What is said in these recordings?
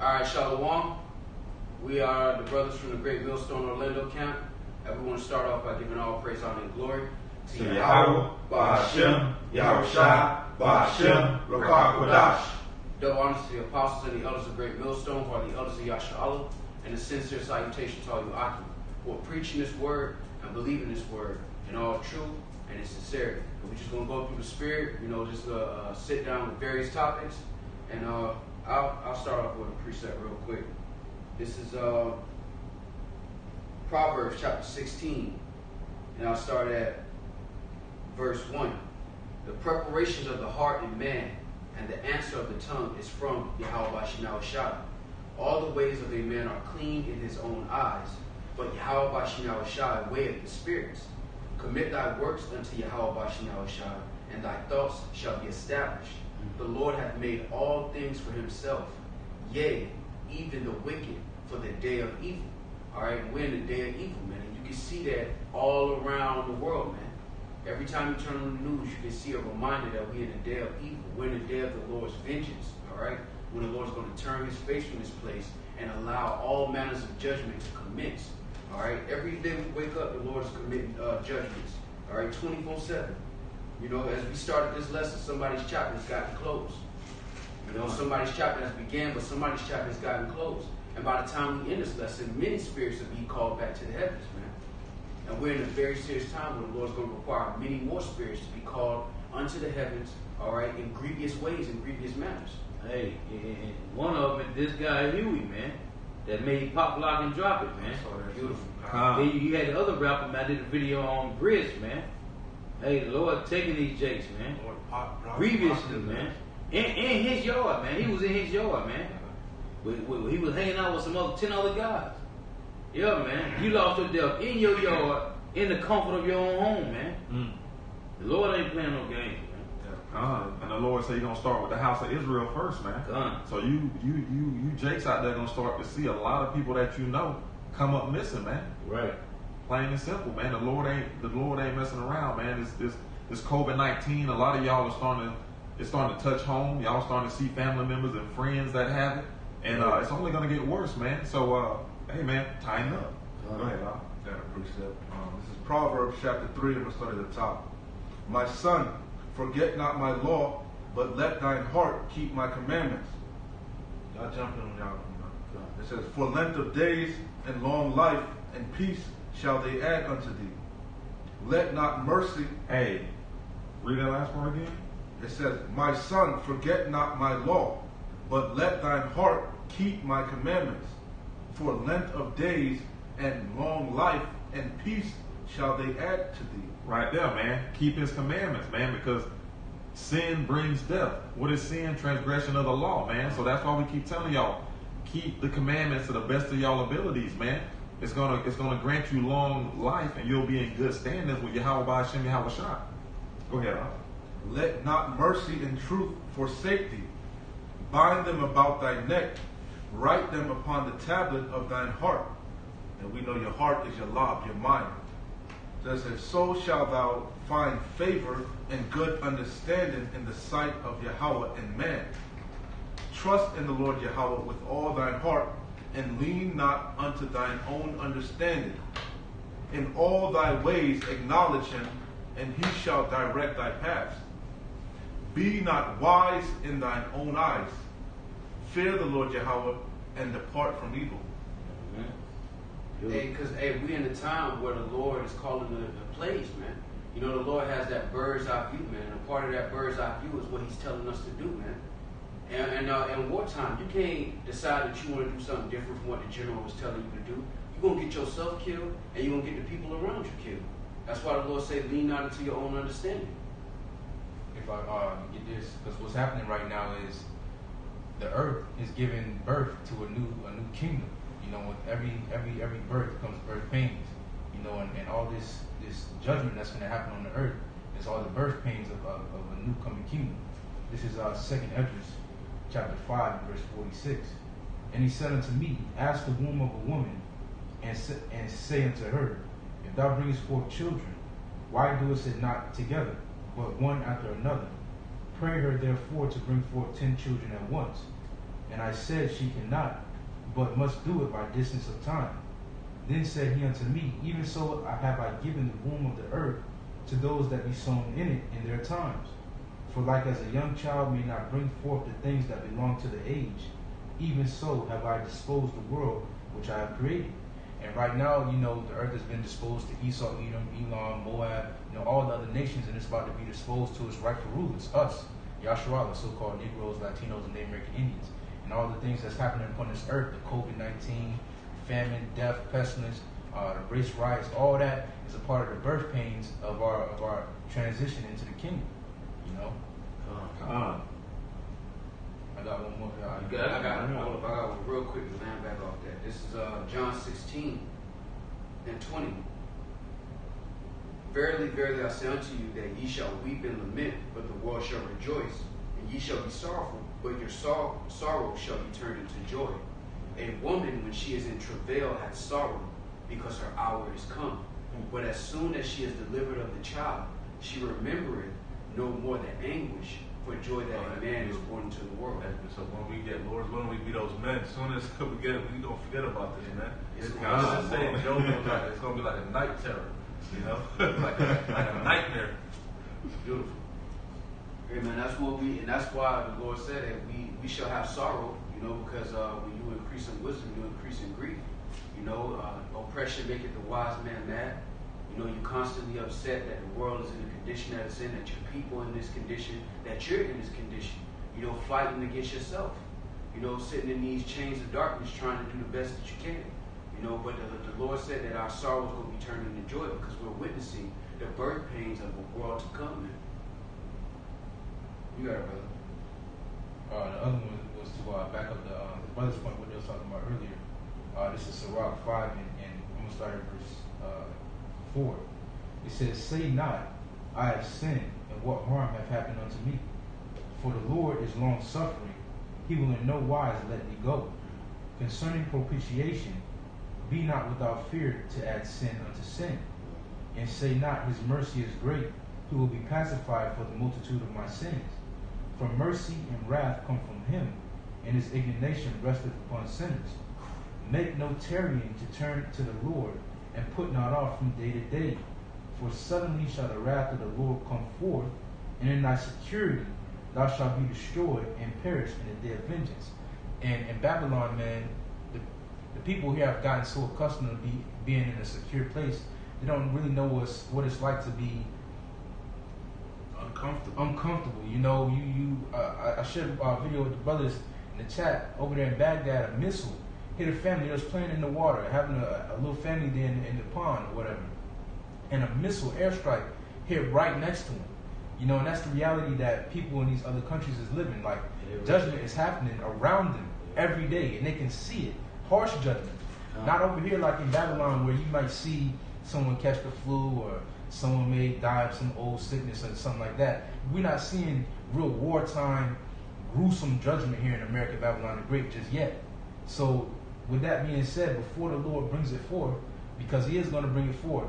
Alright, Shalom. We are the brothers from the Great Millstone Orlando camp. And we want to start off by giving all praise, honor, and glory to Yahweh, Ba'ashem, Yahushua, Ba'ashem, Rakah Kodash. Double honors to the apostles and the elders of Great Millstone, who are the elders of Yasha'Allah, and a sincere salutation to all you Aki, who are preaching this word and believing this word in all truth and in sincerity. And we're just going to go through the spirit, just sit down with various topics. And I'll start off with a precept real quick. This is Proverbs chapter 16, and I'll start at verse 1. The preparations of the heart in man, and the answer of the tongue is from Yahweh Shai. All the ways of a man are clean in his own eyes, but Yahweh Shai weigheth the spirits. Commit thy works unto Yahweh Shai, and thy thoughts shall be established. The Lord hath made all things for himself, yea, even the wicked for the day of evil. All right, we're in the day of evil, man. And you can see that all around the world, man. Every time you turn on the news, you can see a reminder that we're in the day of evil. We're in the day of the Lord's vengeance, all right? When the Lord's going to turn his face from this place and allow all manners of judgment to commence, all right? Every day we wake up, the Lord is committing judgments, all right, 24/7. As we started this lesson, somebody's chapter has gotten closed. Somebody's chapter has began, but somebody's chapter has gotten closed. And by the time we end this lesson, many spirits will be called back to the heavens, man. And we're in a very serious time where the Lord's going to require many more spirits to be called unto the heavens, all right, in grievous ways, in grievous manners. Hey, and one of them, this guy Huey, man, that made Pop, Lock, and Drop It, man. Beautiful. Then you had the other rapper, man, did a video on Grits, man. Hey, the Lord taking these jakes, man. Grievously, man. In his yard, man. He was in his yard, man. He was hanging out with some 10 other guys. Yeah, man. You lost your death in your yard, in the comfort of your own home, man. The Lord ain't playing no games, man. And the Lord said you're gonna start with the house of Israel first, man. So you jakes out there gonna start to see a lot of people that you know come up missing, man. Right. Plain and simple, man. The Lord ain't messing around, man. This COVID-19, a lot of y'all are starting to touch home. Y'all starting to see family members and friends that have it, and it's only gonna get worse, man. So, hey, man, tighten up. Go ahead, Al. Got a precept. This is Proverbs chapter 3. I'm gonna start at the top. My son, forget not my law, but let thine heart keep my commandments. Y'all jump in on y'all. It says, for length of days and long life and peace shall they add unto thee. Let not mercy. Hey, read that last part again. It says, my son, forget not my law, but let thine heart keep my commandments. For length of days and long life and peace shall they add to thee. Right there, man. Keep his commandments, man, because sin brings death. What is sin? Transgression of the law, man. So that's why we keep telling y'all, keep the commandments to the best of y'all abilities, man. It's gonna grant you long life, and you'll be in good standings with Yahweh Ba'ashem Yahushua. Go ahead, Al. Let not mercy and truth forsake thee. Bind them about thy neck. Write them upon the tablet of thine heart. And we know your heart is your lob, your mind. It says, so shalt thou find favor and good understanding in the sight of Yahweh and man. Trust in the Lord Yahweh with all thine heart, and lean not unto thine own understanding. In all thy ways acknowledge him, and he shall direct thy paths. Be not wise in thine own eyes. Fear the Lord Yahweh, and depart from evil. Because we in the time where the Lord is calling the plagues, man. The Lord has that bird's eye view, man. And part of that bird's eye view is what he's telling us to do, man. And in wartime, you can't decide that you want to do something different from what the general was telling you to do. You're going to get yourself killed, and you're going to get the people around you killed. That's why the Lord said, lean not into your own understanding. If I get this, because what's happening right now is the earth is giving birth to a new kingdom. With every birth comes birth pains. And all this judgment that's going to happen on the earth is all the birth pains of a new coming kingdom. This is 2nd Esdras, chapter 5, verse 46. And he said unto me, ask the womb of a woman, and say unto her, if thou bringest forth children, why doest it not together, but one after another? Pray her therefore to bring forth 10 children at once. And I said, She cannot, but must do it by distance of time. Then said he unto me, Even so have I given the womb of the earth to those that be sown in it in their times. For like as a young child may not bring forth the things that belong to the age, even so have I disposed the world which I have created. And right now, the earth has been disposed to Esau, Edom, Elam, Moab, all the other nations, and it's about to be disposed to its rightful rulers, us, Yahshua, the so-called Negroes, Latinos, and Native American Indians. And all the things that's happening upon this earth, the COVID-19, famine, death, pestilence, the race riots, all that is a part of the birth pains of our transition into the kingdom. I got one more. I got one real quick to land back off that. This is John 16 and 20. Verily, verily, I say unto you that ye shall weep and lament, but the world shall rejoice. And ye shall be sorrowful, but your sorrow shall be turned into joy. A woman, when she is in travail, hath sorrow, because her hour is come. But as soon as she is delivered of the child, she remembereth no more the anguish for joy that a man is born into the world. So when we get Lord's willing, we be those men. As soon as we get it, we don't forget about this, man. It's God is saying, Job was like, it's gonna be like a night terror, like a nightmare. It's beautiful. Amen. That's what and that's why the Lord said that we shall have sorrow, because when you increase in wisdom, you increase in grief. Oppression maketh the wise man mad. You're constantly upset that the world is in the condition that it's in, that your people in this condition, that you're in this condition. Fighting against yourself. Sitting in these chains of darkness, trying to do the best that you can. But the Lord said that our sorrows will be turned into joy because we're witnessing the birth pains of a world to come. Man. You got it, brother. The other one was to back up the brother's point, what they were talking about earlier. This is Sirach 5, and I'm going to start at verse 4. It says, Say not, I have sinned, and what harm hath happened unto me? For the Lord is long-suffering, he will in no wise let thee go. Concerning propitiation, be not without fear to add sin unto sin. And say not, his mercy is great, he will be pacified for the multitude of my sins. For mercy and wrath come from him, and his indignation resteth upon sinners. Make no tarrying to turn to the Lord, and put not off from day to day. For suddenly shall the wrath of the Lord come forth, and in thy security thou shalt be destroyed and perish in the day of vengeance. And in Babylon, man, the people here have gotten so accustomed to being in a secure place, they don't really know what it's like to be uncomfortable. I shared a video with the brothers in the chat over there in Baghdad. A missile hit a family that was playing in the water, having a little family there in the pond or whatever, and a missile airstrike hit right next to them. And that's the reality that people in these other countries is living. Like, judgment is happening around them every day, and they can see it. Harsh judgment. Not over here like in Babylon, where you might see someone catch the flu or someone may die of some old sickness or something like that. We're not seeing real wartime, gruesome judgment here in America, Babylon the Great, just yet. So, with that being said, before the Lord brings it forth, because he is going to bring it forth,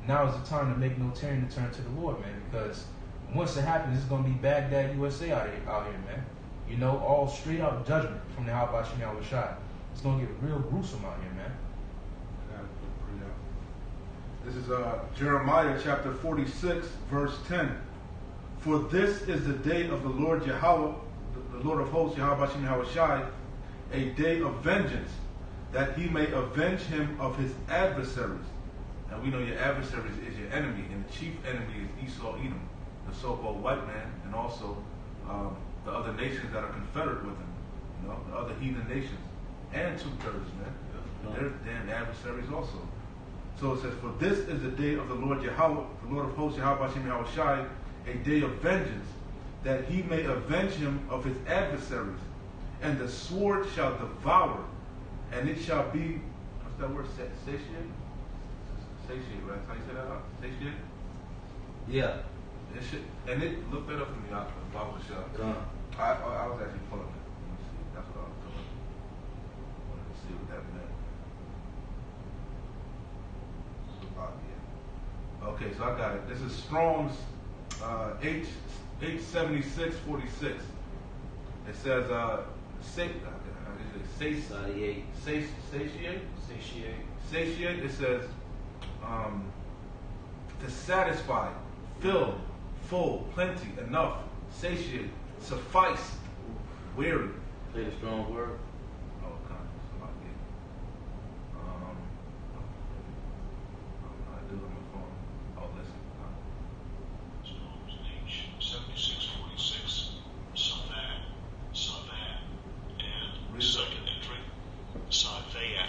now is the time to make no turn to turn to the Lord, man, because once it happens, it's going to be Baghdad, USA out here, man. All straight out judgment from the Habashim Yahushua. It's going to get real gruesome out here, man. This is Jeremiah chapter 46, verse 10. For this is the day of the Lord Yahweh, the Lord of hosts, Yahweh Bashim Yahushai, a day of vengeance, that he may avenge him of his adversaries. And we know your adversaries is your enemy, and the chief enemy is Esau, Edom, the so-called white man, and also the other nations that are confederate with him, the other heathen nations, and two-thirds, man. They're damn adversaries also. So it says, for this is the day of the Lord Yahweh, the Lord of hosts, Yahweh Bashim Yahushai, a day of vengeance, that he may avenge him of his adversaries. And the sword shall devour, and it shall be, what's that word, satiate? Satiate, right? How you say that out? Satiate? Yeah. Look that up for me out the Bible shop. I was actually pulling it. Let me see. That's what I was doing. I wanted to see what that meant. Okay, so I got it. This is Strong's H7646. It says, Satiate. Satiate. Satiate. It says to satisfy, fill, full, plenty, enough, satiate, suffice, weary. Play the strong word. Oh, God, it's not good. I do it on my phone. Oh, listen. Psalms H 7646, Savat, and second entry, Saveah.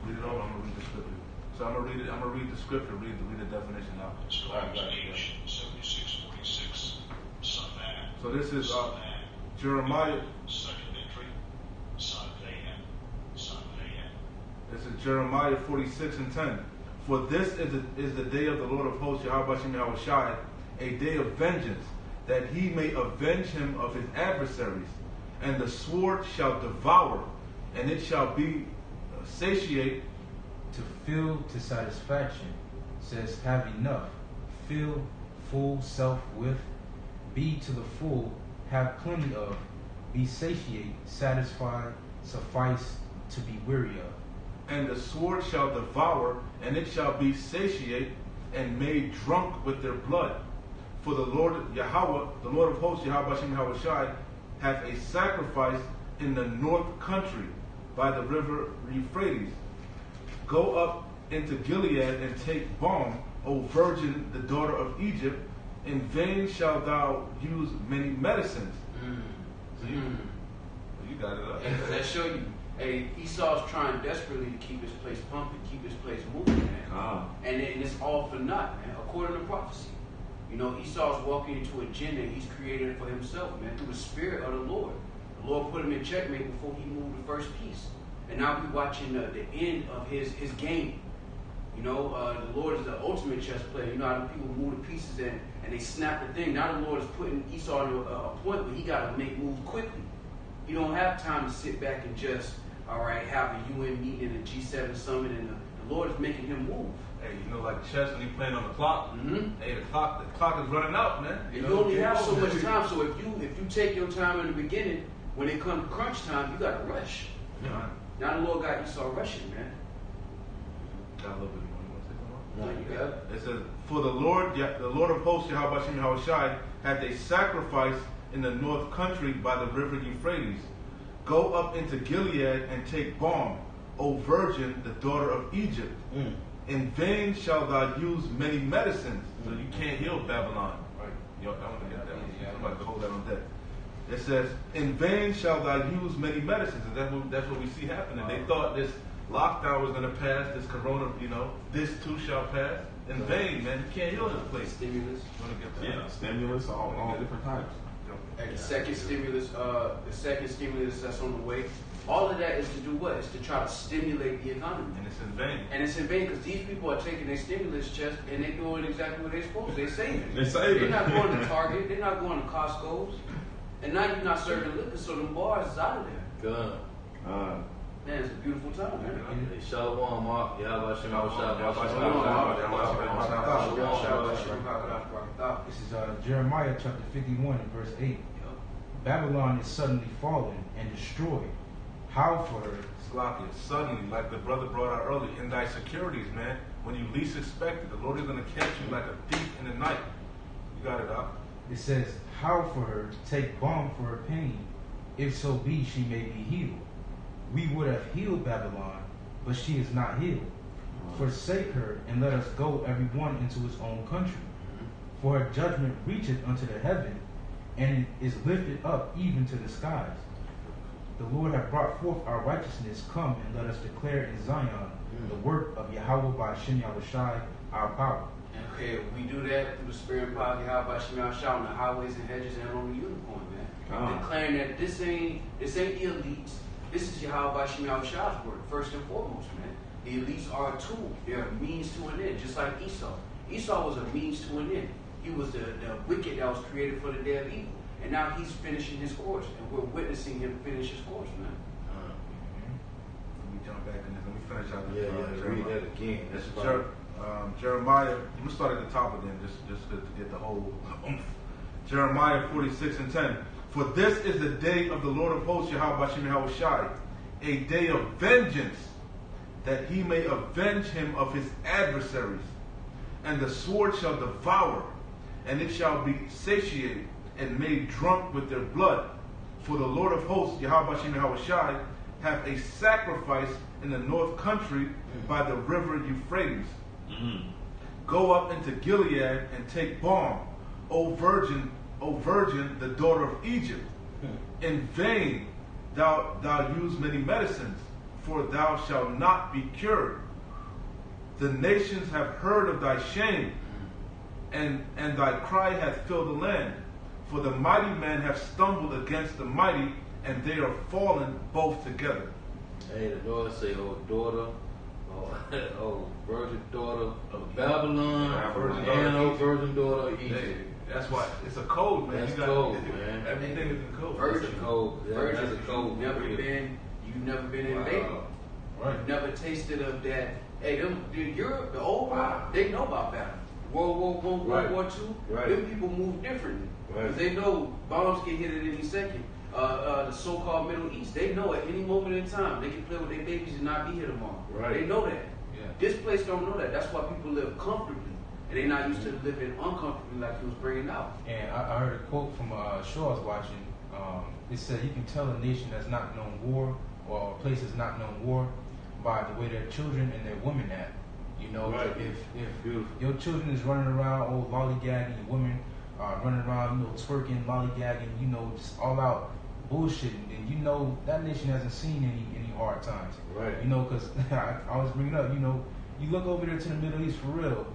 Read it over. I'm gonna read the scripture. So I'm gonna read the scripture. Read the definition now. Psalms H 7646, Savat. So this is Jeremiah. Second entry, Saveah. This is Jeremiah 46:10. For this is the day of the Lord of hosts, Yahweh Shem Yahushai, a day of vengeance, that he may avenge him of his adversaries. And the sword shall devour, and it shall be satiate. To fill to satisfaction says have enough, fill, full, self with, be to the full, have plenty of, be satiate, satisfied, suffice, to be weary of. And the sword shall devour, and it shall be satiate, and made drunk with their blood. For the Lord Yahweh, the Lord of hosts, Yahweh Shem Yahushai, hath a sacrifice in the north country by the river Euphrates. Go up into Gilead and take balm, O virgin, the daughter of Egypt. In vain shalt thou use many medicines. See? You got it up. And that show you, hey, Esau's trying desperately to keep his place pumping, keep his place moving, man. And it's all for naught, man, according to prophecy. You know, Esau's walking into a agenda he's created for himself, man, through the spirit of the Lord. The Lord put him in checkmate before he moved the first piece. And now we're watching the end of his game. You know, the Lord is the ultimate chess player. You know how the people move the pieces and they snap the thing. Now the Lord is putting Esau in a point where he got to make moves quickly. You don't have time to sit back and just, all right, have a UN meeting and a G7 summit, and the Lord is making him move. Hey, you know, like chess when you playing on the clock. Hey, the clock is running out, man. You only have so much time. So if you take your time in the beginning, when it comes crunch time, you got to rush. Yeah. Now the Lord got Esau rushing, man. Got a little bit more. You want to say something more? No, you got it. It says, for the Lord of hosts, Yahweh Shem Yahushai, hath a sacrifice in the north country by the river Euphrates. Go up into Gilead and take balm, O virgin, the daughter of Egypt. In vain shall thou use many medicines. So you can't heal Babylon. Right. Yo, I want to get that one. Somebody hold that on deck. It says, in vain shall thou use many medicines. And that's what we see happening. They thought this lockdown was going to pass, this corona, you know, this too shall pass. In vain, man. You can't heal this place. Stimulus. You want to get that? Yeah, stimulus, all different types. And the second stimulus that's on the way. All of that is to do what? It's to try to stimulate the economy. And it's in vain. And it's in vain because these people are taking their stimulus checks and they're doing exactly what they're supposed to. They're saving. They're saving. They're not going to Target. They're not going to Costco's. And now you're not serving liquor, so the bars is out of there. Good. Man, it's a beautiful time, man. Hey, Shalom, Mark. Yahweh Shem Yahushai. This is Jeremiah chapter 51 and verse 8. Babylon is suddenly fallen and destroyed. How for her? Slakia, suddenly, like the brother brought out earlier, in thy securities, man, when you least expect it, the Lord is going to catch you like a thief in the night. You got it, Doc. It says, how for her take balm for her pain, if so be she may be healed. We would have healed Babylon, but she is not healed. Forsake her, and let us go every one into his own country. For her judgment reacheth unto the heaven, and is lifted up even to the skies. The Lord hath brought forth our righteousness. Come and let us declare in Zion the work of Yahweh by Shem Yahushai, our power. Okay, we do that through the spirit and power of Yahweh Shem Yahushai on the highways and hedges and on the unicorn, man. Declaring that this ain't the elites. This is Yahweh Shem Yahushui's work, first and foremost, man. The elites are a tool. They're a means to an end, just like Esau. Esau was a means to an end. He was the wicked that was created for the day of evil. And now he's finishing his course, and we're witnessing him finish his course, man. Let me jump back in this. Let me finish out this. Read that again. That's Jeremiah, I'm going to start at the top again, just to get the whole oomph. Jeremiah 46:10. For this is the day of the Lord of hosts, Yahweh Bashem Yahweh Shai, a day of vengeance, that he may avenge him of his adversaries. And the sword shall devour, and it shall be satiated and made drunk with their blood. For the Lord of hosts, Yahweh Bashem Yahweh Shai, hath a sacrifice in the north country by the river Euphrates. Go up into Gilead and take balm, O virgin, the daughter of Egypt. In vain thou use many medicines, for thou shalt not be cured. The nations have heard of thy shame, and thy cry hath filled the land. For the mighty men have stumbled against the mighty, and they are fallen both together. Hey, the Lord say, oh daughter, oh virgin daughter of Babylon, and oh virgin daughter of Egypt. Hey, that's why it's a code, man. That's you got, cold, man. Everything is in code. Virgin. That's a code. Virgin. That's a code. You've never been in labor. Right. You've never tasted of that. Hey, Europe, the old world, they know about Babylon. World War I, World War II, them people move differently. Because they know bombs get hit at any second. The so-called Middle East, they know at any moment in time they can play with their babies and not be here tomorrow. They know that. Yeah. This place don't know that. That's why people live comfortably. And they're not used to living uncomfortably like he was bringing out. And I heard a quote from a show I was watching. It said, you can tell a nation that's not known war, or a place that's not known war, by the way their children and their women act. You know, if your children is running around, lollygagging, your women are running around, twerking, lollygagging, just all out bullshitting, then that nation hasn't seen any hard times. Right. Because I was bringing up, you look over there to the Middle East for real,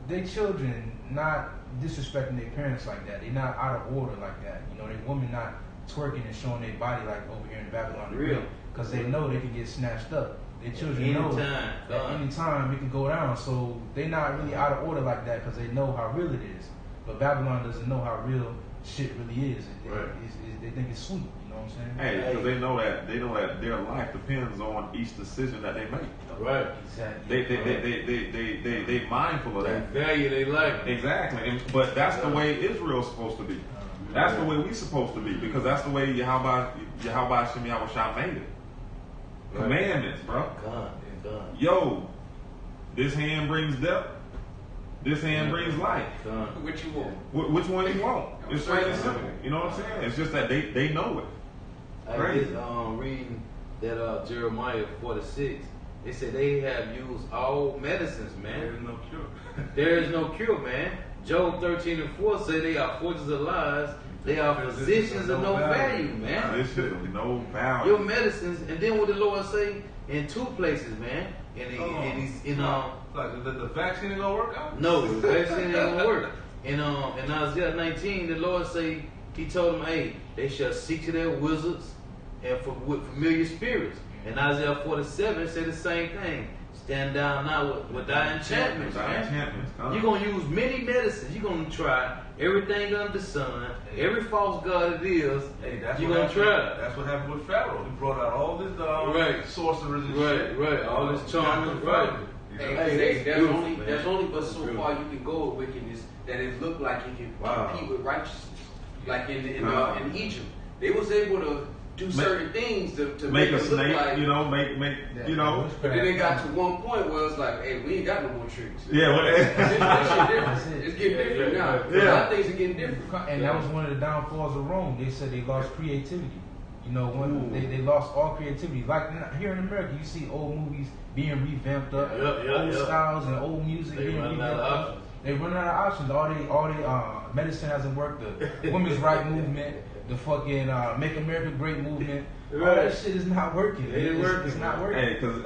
they children not disrespecting their parents like that. They're not out of order like that. Their women not twerking and showing their body like over here in Babylon. Real. Because they know they can get snatched up. Their children know that any time it can go down. So they're not really out of order like that because they know how real it is. But Babylon doesn't know how real shit really is. They think it's sweet. You know what I'm saying? Hey, because they know that their life depends on each decision that they make. Right. Exactly. They mindful of that. They value their life. Exactly. But that's the way Israel's supposed to be. That's the way we're supposed to be, because that's the way Yahweh Shem Yahweh Shah made it. Commandments, bro. God. Yo, this hand brings death. This hand brings life. What you want? Which one you want? It's plain and simple. You know what I'm saying? It's just that they know it. I was reading that Jeremiah 46. They said they have used all medicines, man. There is no cure. There is no cure, man. Job 13:4 say they are forges of lies. They are physicians of no value, man. Physicians of no value. Your medicines, and then what the Lord say in two places, man. Like the vaccine ain't gonna work out? No, the vaccine ain't gonna work. In Isaiah 19, the Lord say, He told them, hey, they shall seek to their wizards and with familiar spirits. And Isaiah 47 said the same thing. Stand down now with thy enchantments, man. You're gonna use many medicines. You're gonna try everything under the sun, every false god it is. Hey, that's you're what gonna happened. try. That's what happened with Pharaoh. He brought out all this sorcerers and shit. Right. All this charming, right. Hey, there's only but so far you can go with wickedness that it looked like it can compete with righteousness. Like in Egypt, they was able to do certain things to make a it look snake, like, But then they got to one point where it's like, hey, we ain't got no more tricks. Yeah, It's getting different now. Yeah. A lot of things are getting different. And that was one of the downfalls of Rome. They said they lost creativity. When they lost all creativity. Like here in America, you see old movies being revamped up, old styles and old music being revamped up. They run out of options. All they medicine hasn't worked. The women's right movement, the fucking Make America Great movement. All that shit is not working. It's not working. Hey, because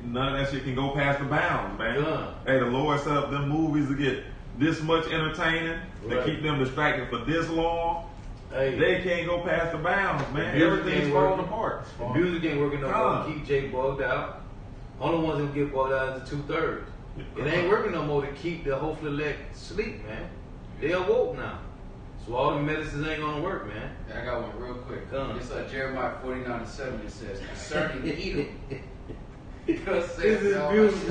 none of that shit can go past the bounds, man. Hey, the Lord set up them movies to get this much entertaining, to keep them distracted for this long. Hey, they can't go past the bounds, man. Everything's falling apart. The music ain't working no more. Keep Jay bugged out. Only ones that get bugged out is the 2/3. It ain't working no more to keep the hopefully elect sleep, man. They awoke now. So all the medicines ain't gonna work, man. Yeah, I got one real quick. It's Jeremiah 49:7. It says, concerning Edom, thus says this is beautiful,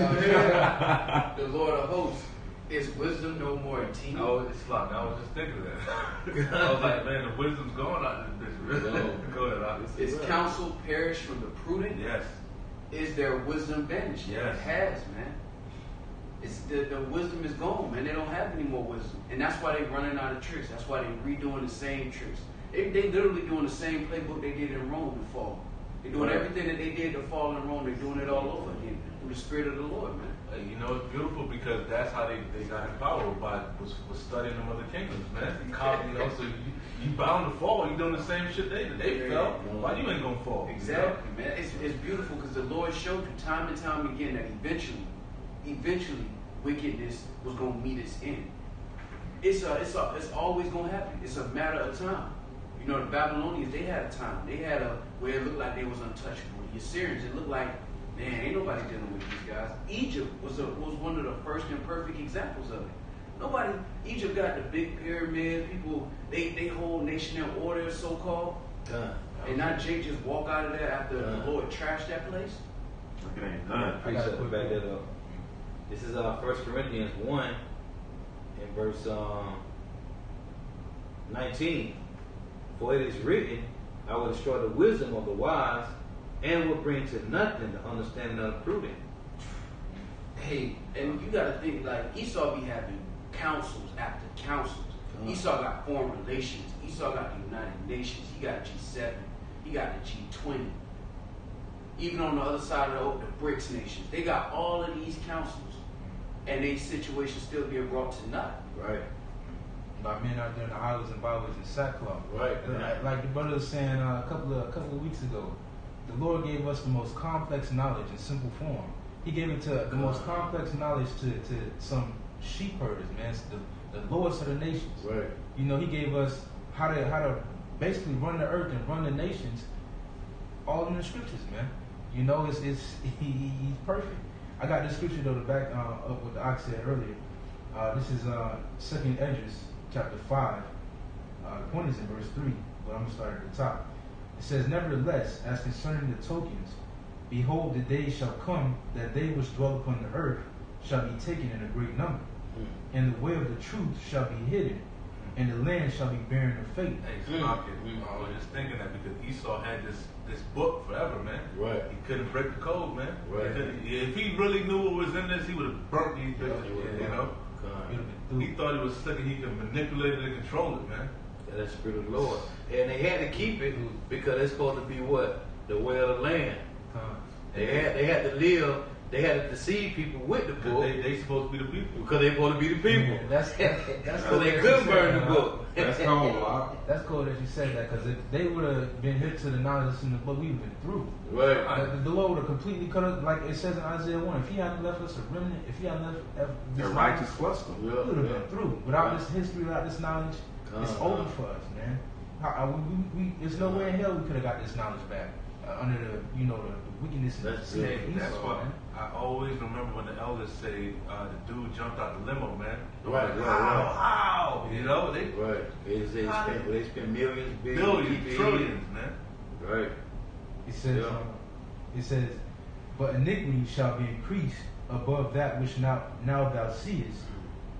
the Lord of hosts, Is wisdom no more a team? Oh, it's like I was just thinking of that. I was like, man, the wisdom's gone out of this bitch. Go ahead, Rob. Is counsel perished from the prudent? Yes. Is their wisdom vanished? Yes. It has, man. It's the wisdom is gone, man. They don't have any more wisdom. And that's why they're running out of tricks. That's why they're redoing the same tricks. They literally doing the same playbook they did in Rome to fall. They're doing everything that they did to fall in Rome. They're doing it all over again through the Spirit of the Lord, man. You know, it's beautiful because that's how they got in power was studying them other kingdoms, man. You know, so you bound to fall. You doing the same shit they fell. Why you ain't gonna fall? Exactly, you know? Man. It's beautiful because the Lord showed you time and time again that eventually, wickedness was gonna meet its end. It's always gonna happen. It's a matter of time. You know, the Babylonians, they had a time. They had where it looked like they was untouchable. The Assyrians, it looked like, man, ain't nobody dealing with these guys. Egypt was one of the first and perfect examples of it. Egypt got the big pyramid. People, they whole nation in order, so-called. And not Jake just walk out of there after the Lord trashed that place. It ain't done. I got to back that up. This is 1 Corinthians 1 and verse 19. For it is written, I will destroy the wisdom of the wise and will bring to nothing the understanding of the prudent. Hey, and you got to think, like, Esau be having councils after councils. Esau got foreign relations. Esau got the United Nations. He got G7. He got the G20. Even on the other side of the BRICS nations, they got all of these councils, and their situation still being brought to naught. Right. By men out there in the highways and byways in sackcloth. Right. Like the brother was saying a couple of weeks ago, the Lord gave us the most complex knowledge in simple form. He gave it to the most complex knowledge to some sheep herders, man. It's the lowest of the nations. Right. You know, He gave us how to basically run the earth and run the nations, all in the scriptures, man. You know, he's perfect. I got this scripture though to back up what the ox said earlier. This is 2nd Esdras chapter 5. The point is in verse 3, but I'm going to start at the top. It says, nevertheless, as concerning the tokens, behold, the days shall come that they which dwell upon the earth shall be taken in a great number, and the way of the truth shall be hidden, and the land shall be barren of faith. Hey, I was just thinking that because Esau had this book forever, man. Right. He couldn't break the code, man. Right. If he really knew what was in this, he would have burnt these bitches. You know. He thought he was slick and he could manipulate it and control it, man. That's the Spirit of the Lord. And they had to keep it because it's supposed to be what? The way of the land. They had to live. They had to deceive people with the book. They supposed to be the people. Because they supposed to be the people. That's So they couldn't burn the book. That's cold, Wow. That's cool that you said that, because if they would have been hit to the knowledge that's in the book, we would have been through. Right. The Lord would have completely cut up, like it says in Isaiah 1. If He hadn't left us a remnant, if He hadn't left The righteous cluster. we would have been through. Without this history, without this knowledge, it's over for us, man. There's no way in hell we could have got this knowledge back under the wickedness and That's sin it. of Esau, That's why man. I always remember when the elders say the dude jumped out the limo, man. Right. How? You know, they They spent millions, billions, trillions, man. Right. It says, but iniquity shall be increased above that which now thou seest,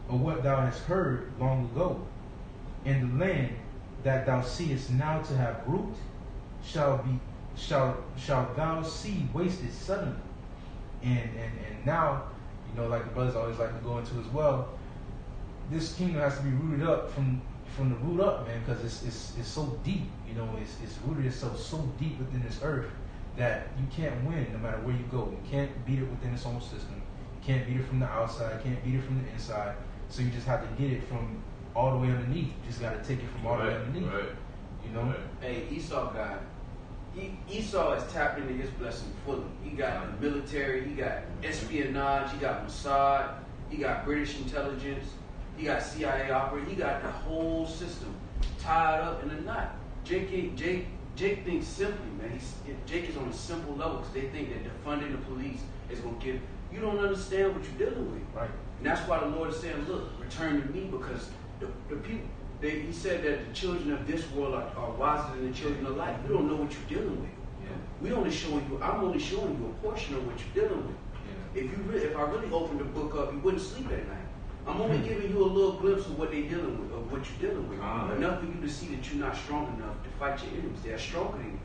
or what thou hast heard long ago. And the land that thou seest now to have root shall thou see wasted suddenly. And now, like the brothers always like to go into as well, this kingdom has to be rooted up from the root up, man, because it's so deep. It's rooted so deep within this earth that you can't win no matter where you go. You can't beat it within its own system. You can't beat it from the outside. You can't beat it from the inside. So you just have to get it from all the way underneath. You just got to take it from all the way underneath. Right. Hey, Esau has tapped into his blessing fully. He got the military, he got espionage, he got Mossad, he got British intelligence, he got CIA operator, he got the whole system tied up in a knot. Jake thinks simply, man. Jake is on a simple level because they think that defunding the police is going to give. You don't understand what you're dealing with. Right. And that's why the Lord is saying, look, return to me, because the people, He said that the children of this world are wiser than the children of light. You don't know what you're dealing with. Yeah. I'm only showing you a portion of what you're dealing with. Yeah. If I really opened the book up, you wouldn't sleep at night. I'm only giving you a little glimpse of what they're dealing with, of what you're dealing with. Enough for you to see that you're not strong enough to fight your enemies. They're stronger than you.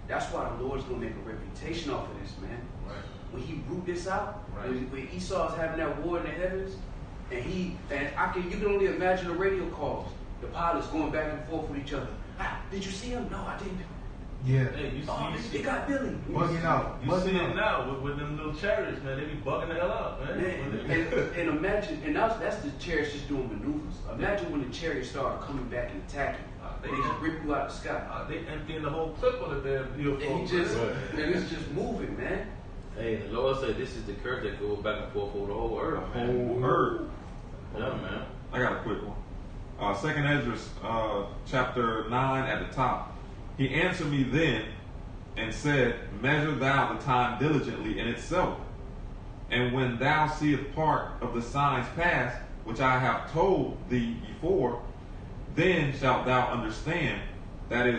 That's why the Lord's gonna make a reputation off of this, man. Right. When he root this out, Right. when Esau's having that war in the heavens, you can only imagine the radio calls, the pilots going back and forth with each other. Did you see him? No, I didn't. Yeah. Hey, you see, They got Billy. Bugging out. you see it now with them little chariots, man. They be bugging the hell out, man. And imagine, and that's the chariots just doing maneuvers. Imagine when the chariots start coming back and attacking. They just rip you out the sky. They emptying the whole clip of the damn beautiful. And it's just moving, man. Hey, the Lord said this is the curse that goes back and forth over the whole earth, man. Whole earth. Yeah, man. I got a quick one. Second Ezra, chapter 9 at the top. He answered me then and said, measure thou the time diligently in itself. And when thou seest part of the signs past, which I have told thee before, then shalt thou understand that it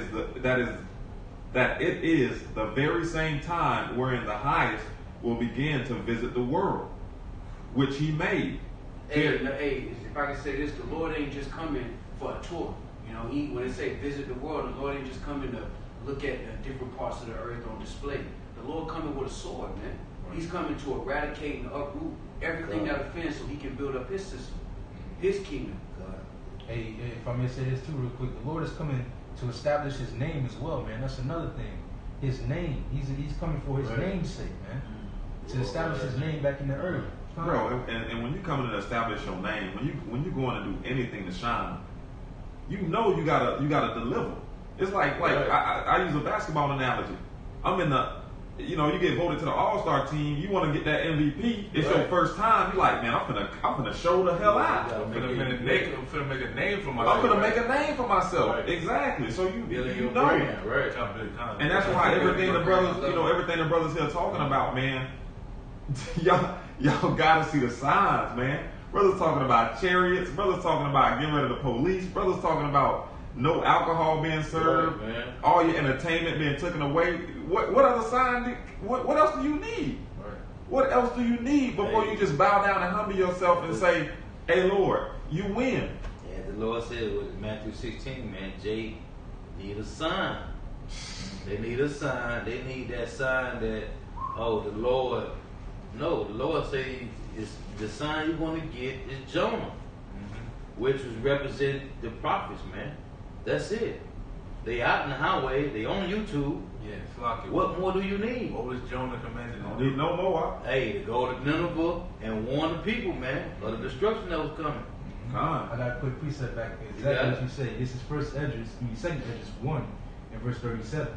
is the very same time wherein the highest will begin to visit the world, which he made. Hey, if I can say this, the Lord ain't just coming for a tour. You know, when they say visit the world, the Lord ain't just coming to look at the different parts of the earth on display. The Lord coming with a sword, man. He's coming to eradicate and uproot everything that offends so he can build up his system, his kingdom. Hey, if I may say this too real quick, the Lord is coming to establish his name as well, man. That's another thing. His name. He's coming for his name's sake, man. To establish his name back in the earth. Bro, and when you come in to establish your name, when you going to do anything to shine, you know you gotta deliver. It's like I use a basketball analogy. I'm in you get voted to the All-Star team. You want to get that MVP. It's your first time. You like, man, I'm finna show the hell out. I'm finna make a name for myself. I'm finna make a name for myself. Right. Exactly. So you know. Brand, right? And that's why everything the brothers here talking about, man. Y'all gotta see the signs, man. Brothers talking about chariots. Brothers talking about getting rid of the police. Brothers talking about no alcohol being served. Right, man. All your entertainment being taken away. What other sign? What else do you need? Right. What else do you need before you just bow down and humble yourself and say, "Hey, Lord, you win." Yeah, the Lord said with Matthew 16, man, Jay need a sign. They need a sign. They need that sign that, the Lord. No, the Lord say the sign you're going to get is Jonah, which was represent the prophets, man. That's it. They out in the highway. They on YouTube. Yeah, flock it. What more do you need? What was Jonah commanded Don't to need do? no more. Hey, to go to Nineveh and warn the people, man, of the destruction that was coming. I got a quick precept back. Exactly what you say. This is second Esdras 1 and verse 37.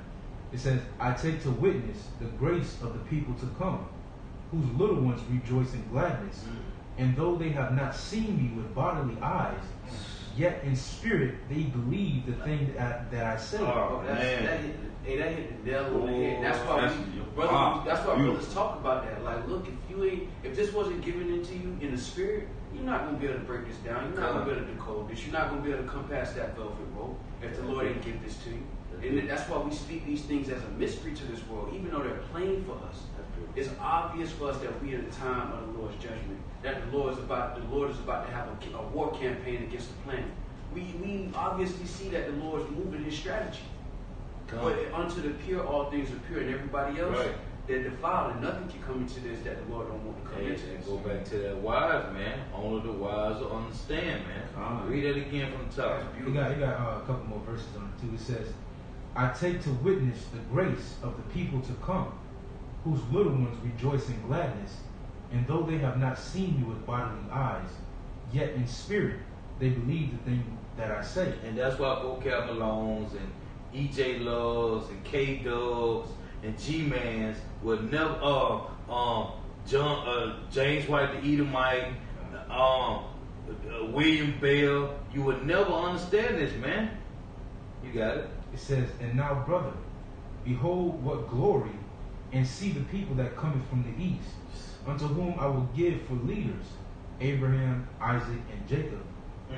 It says, I take to witness the grace of the people to come, whose little ones rejoice in gladness. And though they have not seen me with bodily eyes, yet in spirit they believe the thing that I say. Oh, That hit the nail on the head. That's why beautiful. brothers talk about that. Like, look, if this wasn't given into you in the spirit, you're not gonna be able to break this down. You're not gonna be able to decode this. You're not gonna be able to come past that velvet rope if the Lord didn't give this to you. And that's why we speak these things as a mystery to this world, even though they're plain for us. It's obvious for us that we are in the time of the Lord's judgment. That the Lord is about to have a war campaign against the planet. We obviously see that the Lord's moving his strategy. But unto the pure, all things are pure, and everybody else, they're defiled, and nothing can come into this that the Lord don't want to come into this. Go back to that wise, man. Only the wise will understand, man. Read that again from the top. You got a couple more verses on it too. It says, I take to witness the grace of the people to come, whose little ones rejoice in gladness, and though they have not seen me with bodily eyes, yet in spirit they believe the thing that I say. And that's why Vocab Malones and EJ Loves and K Dubs and G Mans would never James White the Edomite, William Bell, you would never understand this, man. You got it. It says, and now, brother, behold what glory, and see the people that cometh from the east, unto whom I will give for leaders Abraham, Isaac, and Jacob,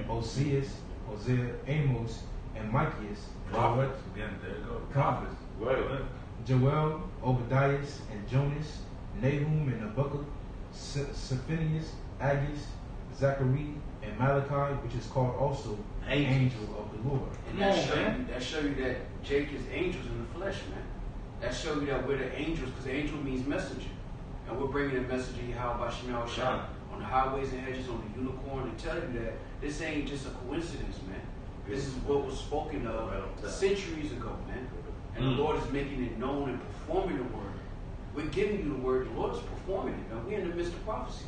Oseas, Hosea, Amos, and Micaias, Prophets. Again, there you go. Prophets. Right. Joel, Obadiah, and Jonas, Nahum, and Habakkuk, Zephaniah, Agis, Zechariah, and Malachi, which is called also angel of the Lord. And Come on, that show you that Jake is angels in the flesh, man. That show you that we're the angels, because angel means messenger. And we're bringing the message of Yahweh Shemal Shah on the highways and hedges, on the unicorn, and tell you that this ain't just a coincidence, man. This is what was spoken of centuries ago, man. And the Lord is making it known and performing the word. We're giving you the word, the Lord is performing it, man. We're in the midst of prophecy.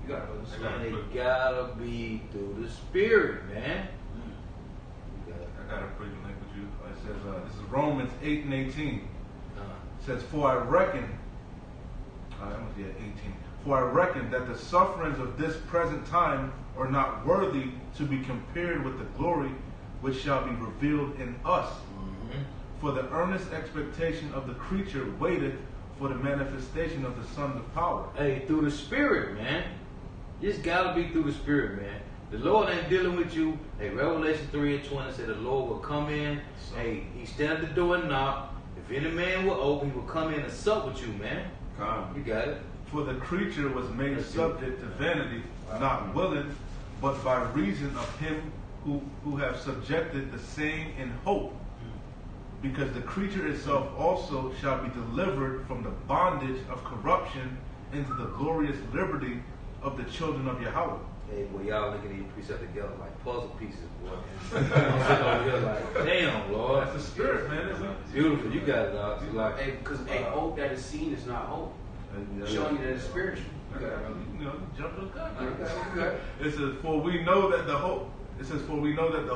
You got it, brother. And it gotta be through the Spirit, man. I got a pretty link with you. It says, this is Romans 8 and 18. It says, For I reckon that the sufferings of this present time are not worthy to be compared with the glory which shall be revealed in us. For the earnest expectation of the creature waiteth for the manifestation of the sons of power. Hey, through the Spirit, man. It's gotta be through the Spirit, man. The Lord ain't dealing with you. Hey, Revelation 3 and 20 said the Lord will come in. Hey, he stand at the door and knock. If any man will open, he will come in and sup with you, man. Come. You got it. For the creature was made subject to vanity, not willing, but by reason of him who have subjected the same in hope. Because the creature itself also shall be delivered from the bondage of corruption into the glorious liberty of the children of Yahweh. Hey, boy, y'all looking at these precepts together like puzzle pieces, boy. I'm sitting over here like, damn, Lord. That's the Spirit, man. Isn't it? Beautiful. You got it, dog. It's like, Hey, because hope that is seen is not hope. Showing you that it's spiritual. You got it, brother. You know, jump to the gun. You got it. It says, For we know that the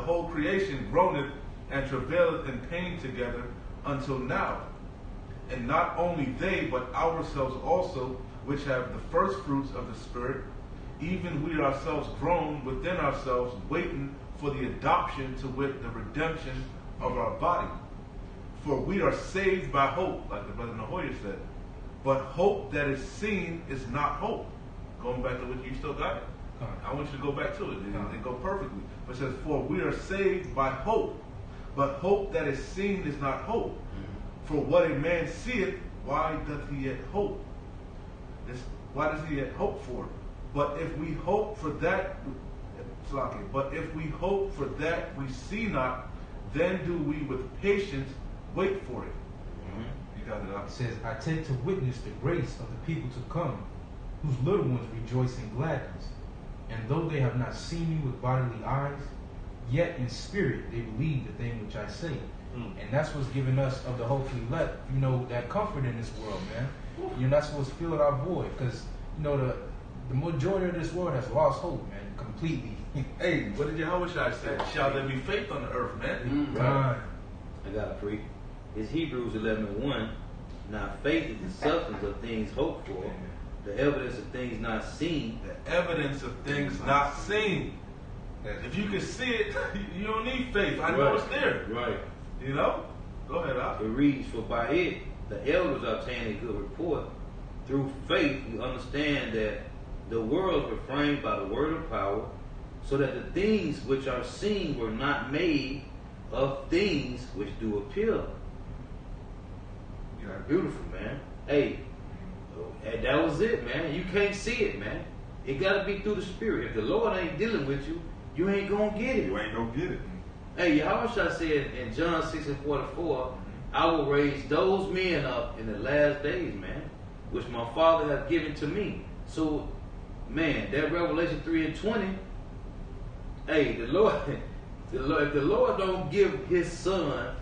whole creation groaneth and travaileth in pain together until now. And not only they, but ourselves also, which have the first fruits of the Spirit, even we ourselves groan within ourselves, waiting for the adoption, to wit, the redemption of our body. For we are saved by hope, like the brother Nahoya said. But hope that is seen is not hope. Going back to what you still got it. I want you to go back to it. They go perfectly. But it says, For we are saved by hope. But hope that is seen is not hope. For what a man seeth, why doth he yet hope? Why does he yet hope for? But if we hope for that we see not, then do we with patience wait for it. You got it up. It says, I take to witness the grace of the people to come, whose little ones rejoice in gladness. And though they have not seen me with bodily eyes, yet in spirit they believe the thing which I say. And that's what's giving us of the hopefully let, that comfort in this world, man. You're not supposed to feel it our void, because, the majority of this world has lost hope, man, completely. Hey, what did Yahweh say? Shall there be faith on the earth, man? Right. I got a pre. It's Hebrews 11:1. Now faith is the substance of things hoped for, the evidence of things not seen. The evidence of things not seen. If you can see it, you don't need faith. I know it's there. Right. Go ahead, Al. It reads, For by it the elders obtain a good report. Through faith we understand that the worlds were framed by the word of power, so that the things which are seen were not made of things which do appear. Yeah. Beautiful, man. Hey, and that was it, man. You can't see it, man. It got to be through the Spirit. If the Lord ain't dealing with you, you ain't going to get it. You ain't gonna get it. Hey, Yahushua said in John 6:44, I will raise those men up in the last days, man, which my Father hath given to me. So, man, that Revelation 3:20, hey, if the Lord don't give his son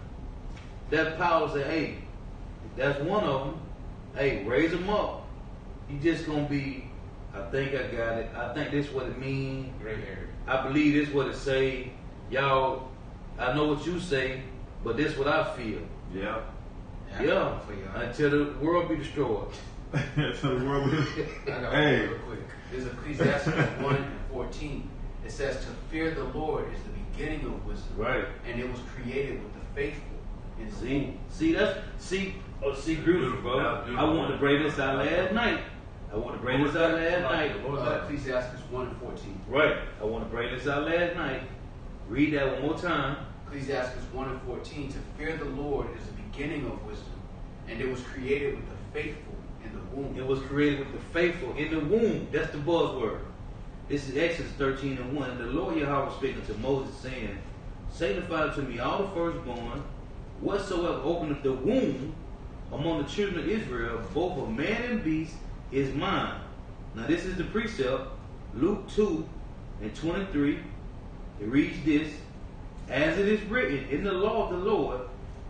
that power to say, hey, that's one of them, hey, raise them up. You just going to be, I think I got it. I think this is what it means. Gray area. I believe this is what it say. Y'all, I know what you say, but this is what I feel. Yeah. Yeah. Until the world be destroyed. So the world is. I got Hey. one real quick. There's Ecclesiastes 1:14. It says, To fear the Lord is the beginning of wisdom. Right. And it was created with the faithful. And See, beautiful, bro. I wanted to bring this out last night. What was that? Ecclesiastes 1:14. Right. I want to bring this out last night. Read that one more time. Ecclesiastes 1:14. To fear the Lord is the beginning of wisdom, and it was created with the faithful in the womb. It was created with the faithful in the womb. That's the buzzword. This is Exodus 13:1. And the Lord Yahweh spake unto Moses, saying, Sanctify unto me all the firstborn, whatsoever openeth the womb among the children of Israel, both of man and beast, is mine. Now this is the precept, Luke 2:23. It reads this, As it is written in the law of the Lord,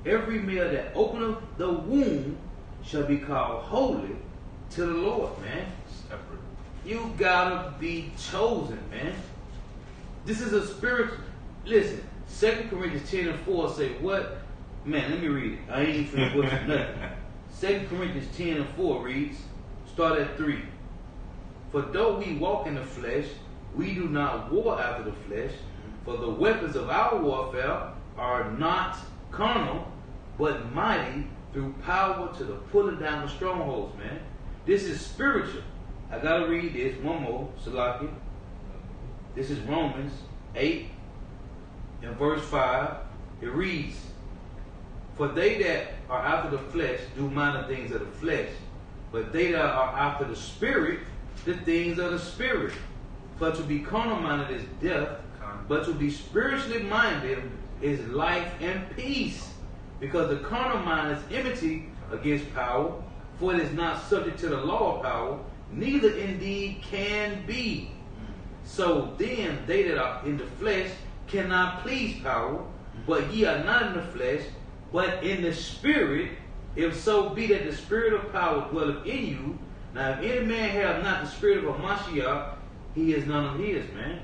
every male that openeth the womb shall be called holy to the Lord, man. Separate. You gotta be chosen, man. This is a spiritual. Listen, 2 Corinthians 10:4 say what? Man, let me read it. I ain't even finna butcher nothing. 2 Corinthians 10:4 reads, start at 3. For though we walk in the flesh, we do not war after the flesh. For the weapons of our warfare are not carnal, but mighty through power to the pulling down of strongholds, man. This is spiritual. I gotta read this one more, Salaki. This is Romans 8 and verse 5. It reads, For they that are after the flesh do minor things of the flesh, but they that are after the Spirit, the things of the Spirit. For to be carnal minded is death, but to be spiritually minded is life and peace. Because the carnal mind is enmity against power, for it is not subject to the law of power, neither indeed can be. So then they that are in the flesh cannot please power, but ye are not in the flesh, but in the Spirit, if so be that the Spirit of power dwelleth in you. Now if any man have not the Spirit of a Mashiach, he is none of his, man.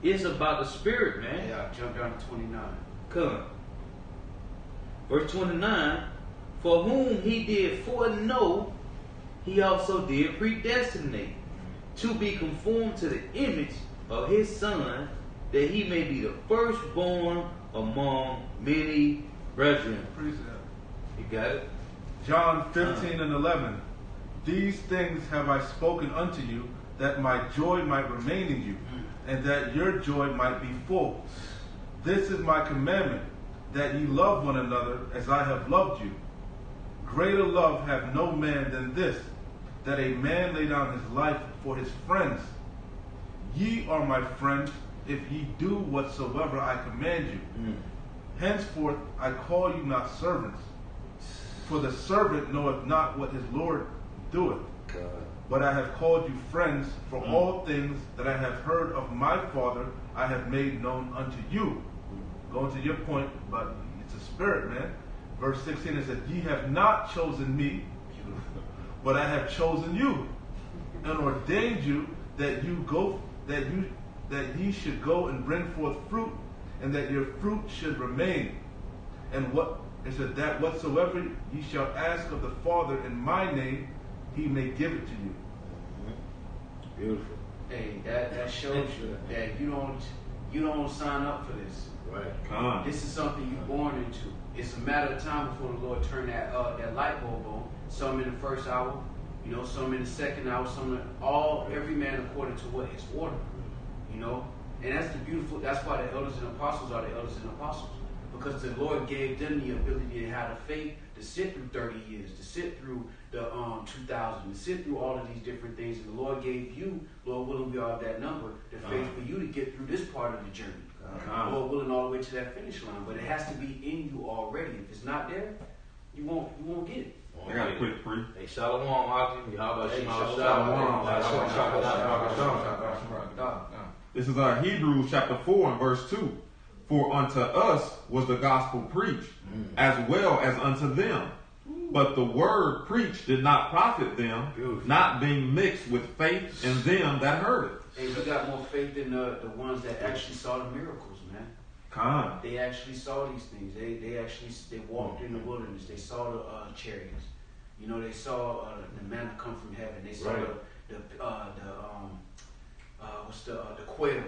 It's about the Spirit, man. Yeah, jump down to 29. Come. Verse 29, For whom he did foreknow, he also did predestinate, to be conformed to the image of his Son, that he may be the firstborn among many brethren. You got it? John 15:11. These things have I spoken unto you, that my joy might remain in you, and that your joy might be full. This is my commandment, that ye love one another as I have loved you. Greater love hath no man than this, that a man lay down his life for his friends. Ye are my friends, if ye do whatsoever I command you. Henceforth I call you not servants, for the servant knoweth not what his Lord doeth. But I have called you friends, for all things that I have heard of my Father I have made known unto you. Going to your point, but it's a spirit, man. Verse 16 is that ye have not chosen me, but I have chosen you, and ordained you that ye should go and bring forth fruit, and that your fruit should remain. And what it said, that whatsoever ye shall ask of the Father in my name, he may give it to you. Beautiful. Hey, that shows you that you don't sign up for this. Right. This is something you're born into. It's a matter of time before the Lord turn that light bulb on. Some in the first hour, some in the second hour, every man according to what his order. And that's why the elders and apostles are the elders and apostles. Because the Lord gave them the ability to have the faith to sit through 30 years, to sit through the 2000, to sit through all of these different things. And the Lord gave you, Lord willing, we are of that number, the faith for you to get through this part of the journey. Lord willing, all the way to that finish line. But it has to be in you already. If it's not there, you won't get it. I got a quick free. Hey, Shalom, Akim. Yahweh Hey, Shema Shalom. This is Hebrews chapter 4 and verse 2. For unto us was the gospel preached, as well as unto them. But the word preached did not profit them, not being mixed with faith in them that heard it. Hey, we got more faith in the ones that actually saw the miracles, man. They actually saw these things. They walked in the wilderness. They saw the chariots. They saw the manna come from heaven. They saw the quail.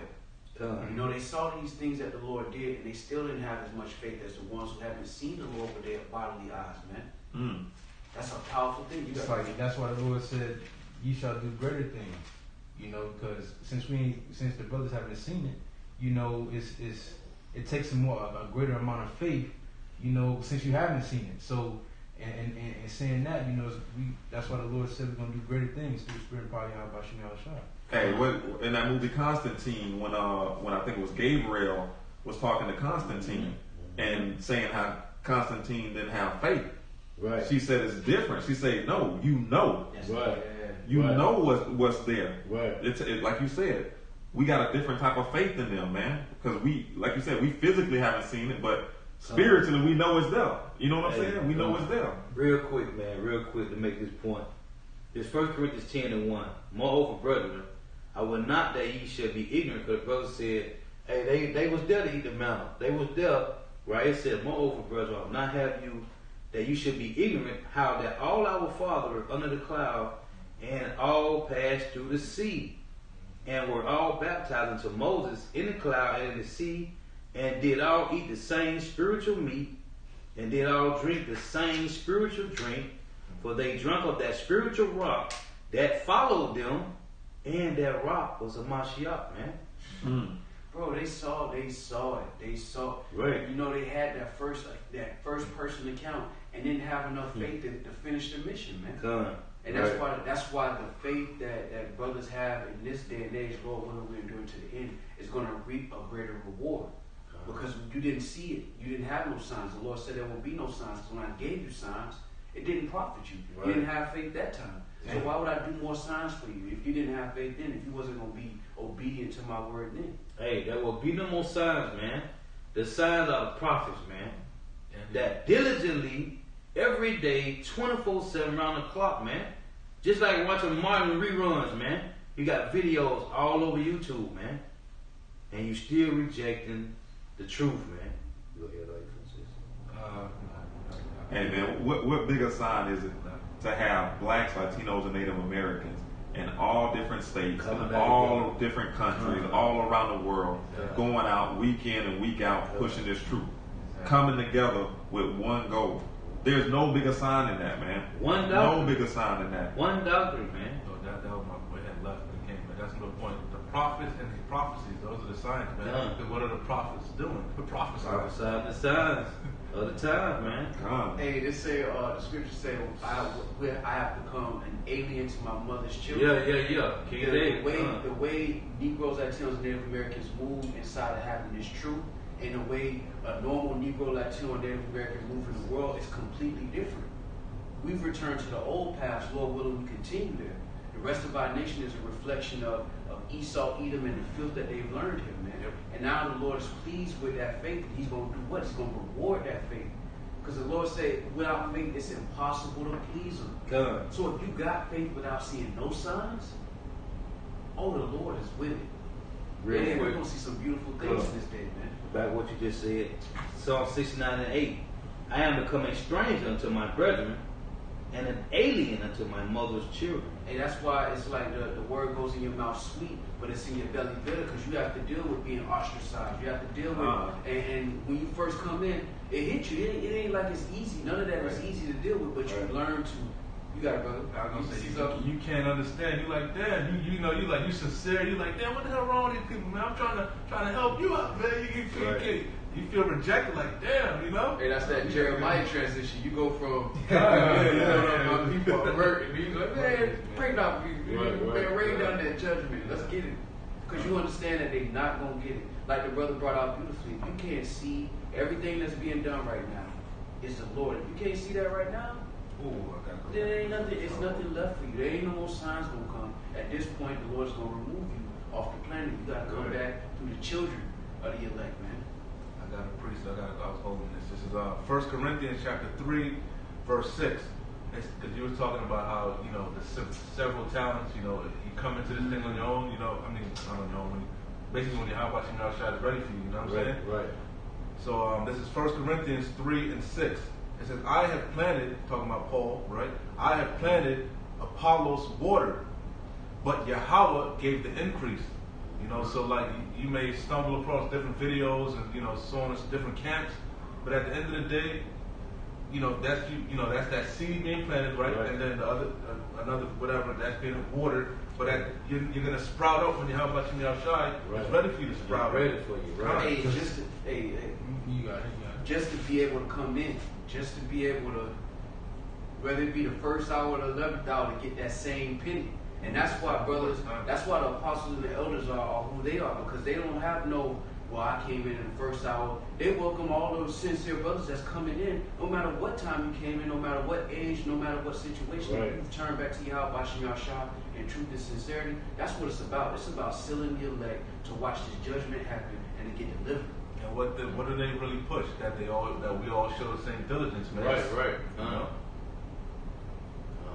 They saw these things that the Lord did, and they still didn't have as much faith as the ones who haven't seen the Lord with their bodily eyes, man. That's a powerful thing. That's why the Lord said, "Ye shall do greater things." Because since the brothers haven't seen it, it takes a greater amount of faith. Since you haven't seen it. So, And saying that, that's why the Lord said we're gonna do greater things through the Spirit and power of Yahweh Shem Yahushua. Hey, what in that movie Constantine, when I think it was Gabriel was talking to Constantine and saying how Constantine didn't have faith. Right. She said it's different. She said, no, you know. Right. You Right. know what's there. Right. It's like you said, we got a different type of faith in them, man. Because we, like you said, we physically haven't seen it, but spiritually we know it's there. You know what I'm saying? We know it's there. Real quick to make this point. This 1 Corinthians 10:1. Moreover, brethren, I will not that ye should be ignorant, because the brother said, hey, they was there to eat the manna. They was there, right? It said, moreover, brethren, I will not have you that you should be ignorant how that all our fathers under the cloud and all passed through the sea, and were all baptized into Moses in the cloud and in the sea, and did all eat the same spiritual meat, and did all drink the same spiritual drink, for they drank of that spiritual rock that followed them, and that rock was a Mashiach, man. Bro, they saw it. Right. You know, they had that first person account and didn't have enough faith to finish the mission, man. And that's why the faith that brothers have in this day and age, Lord willing, we're doing to the end, is going to reap a greater reward. Because you didn't see it. You didn't have no signs. The Lord said there will be no signs. Because when I gave you signs, it didn't profit you. Right. You didn't have faith that time. So why would I do more signs for you if you didn't have faith then, if you wasn't going to be obedient to my word then? Hey, there will be no more signs, man. The signs are the prophets, man. That diligently, every day, 24/7 round the clock, man. Just like watching Martin reruns, man. You got videos all over YouTube, man. And you still rejecting the truth, man. Go ahead, Francis. Hey man, what bigger sign is it to have blacks, Latinos, and Native Americans in all different states, in all different countries, all around the world, going out week in and week out, pushing this truth, coming together with one goal. There's no bigger sign than that, man. One doctrine. No bigger sign than that. One doctrine, man. So that was my boy had left when he came, but that's no point. The prophets and the prophecies, those are the signs, man. Because what are the prophets doing? The prophets are Prophesy the signs of the time, man. Hey, they say the scripture say I have become an alien to my mother's children. Yeah. King of David. The way Negroes, Latinos, and Native Americans move inside of having this truth, and the way a normal Negro, Latino, and Native American move in the world is completely different. We've returned to the old past. Lord willing, we continue there. The rest of our nation is a reflection of Esau, Edom, and the filth that they've learned here, man. And now the Lord is pleased with that faith. He's going to do what? He's going to reward that faith. Because the Lord said, without faith, it's impossible to please Him. God. So if you got faith without seeing no signs, the Lord is with it. Real We're quick. going to see some beautiful things in this day, man. Back what you just said. Psalm 69:8. I am become a stranger unto my brethren, and an alien unto my mother's children. And that's why it's like the word goes in your mouth sweet, but it's in your belly bitter, because you have to deal with being ostracized. You have to deal with and when you first come in, it hits you. It ain't like it's easy. None of that is easy to deal with, but you learn to. You got it, brother. I was gonna say, see something? you can't understand. You like, damn, you sincere. You like, damn, what the hell wrong with these people, man? I'm trying to help you out, man. You feel rejected, like, damn, you know. Hey, that's that Jeremiah transition. You go from yeah. people are hurt, and you go, man, pray not for you. Man, rain down that judgment. Let's get it. Because you understand that they're not going to get it. Like the brother brought out beautifully. If you can't see everything that's being done right now, it's the Lord. If you can't see that right now, there ain't nothing. It's nothing left for you. There ain't no more signs going to come. At this point, the Lord's going to remove you off the planet. You got to come back through the children of the elect, man. I was holding this. This is 1 Corinthians chapter 3, verse 6. Because you were talking about how, the several talents, you come into this thing on your own, not on your own. Basically, when you have watching your shot ready for you, you know what I'm saying? Right. So this is 1 Corinthians 3 and 6. It says, I have planted, talking about Paul, right? I have planted, Apollos watered, but Yahweh gave the increase. So like you may stumble across different videos and so on, different camps, but at the end of the day, that's that seed being planted, right? And then the another whatever that's being watered, but you're gonna sprout up when you have much in your outside. It's ready for you to sprout. Ready for you, right? Hey, just to be able to come in, just to be able to whether it be the first hour or the 11th hour, to get that same penny. And that's why brothers, that's why the apostles and the elders are who they are, because they don't have no, well, I came in the first hour. They welcome all those sincere brothers that's coming in, no matter what time you came in, no matter what age, no matter what situation. Right. You've turned back to Yahweh Shem Yahshua in truth and sincerity. That's what it's about. It's about sealing the elect to watch this judgment happen and to get delivered. And what do they really push? That we all show the same diligence, man. Right. You know?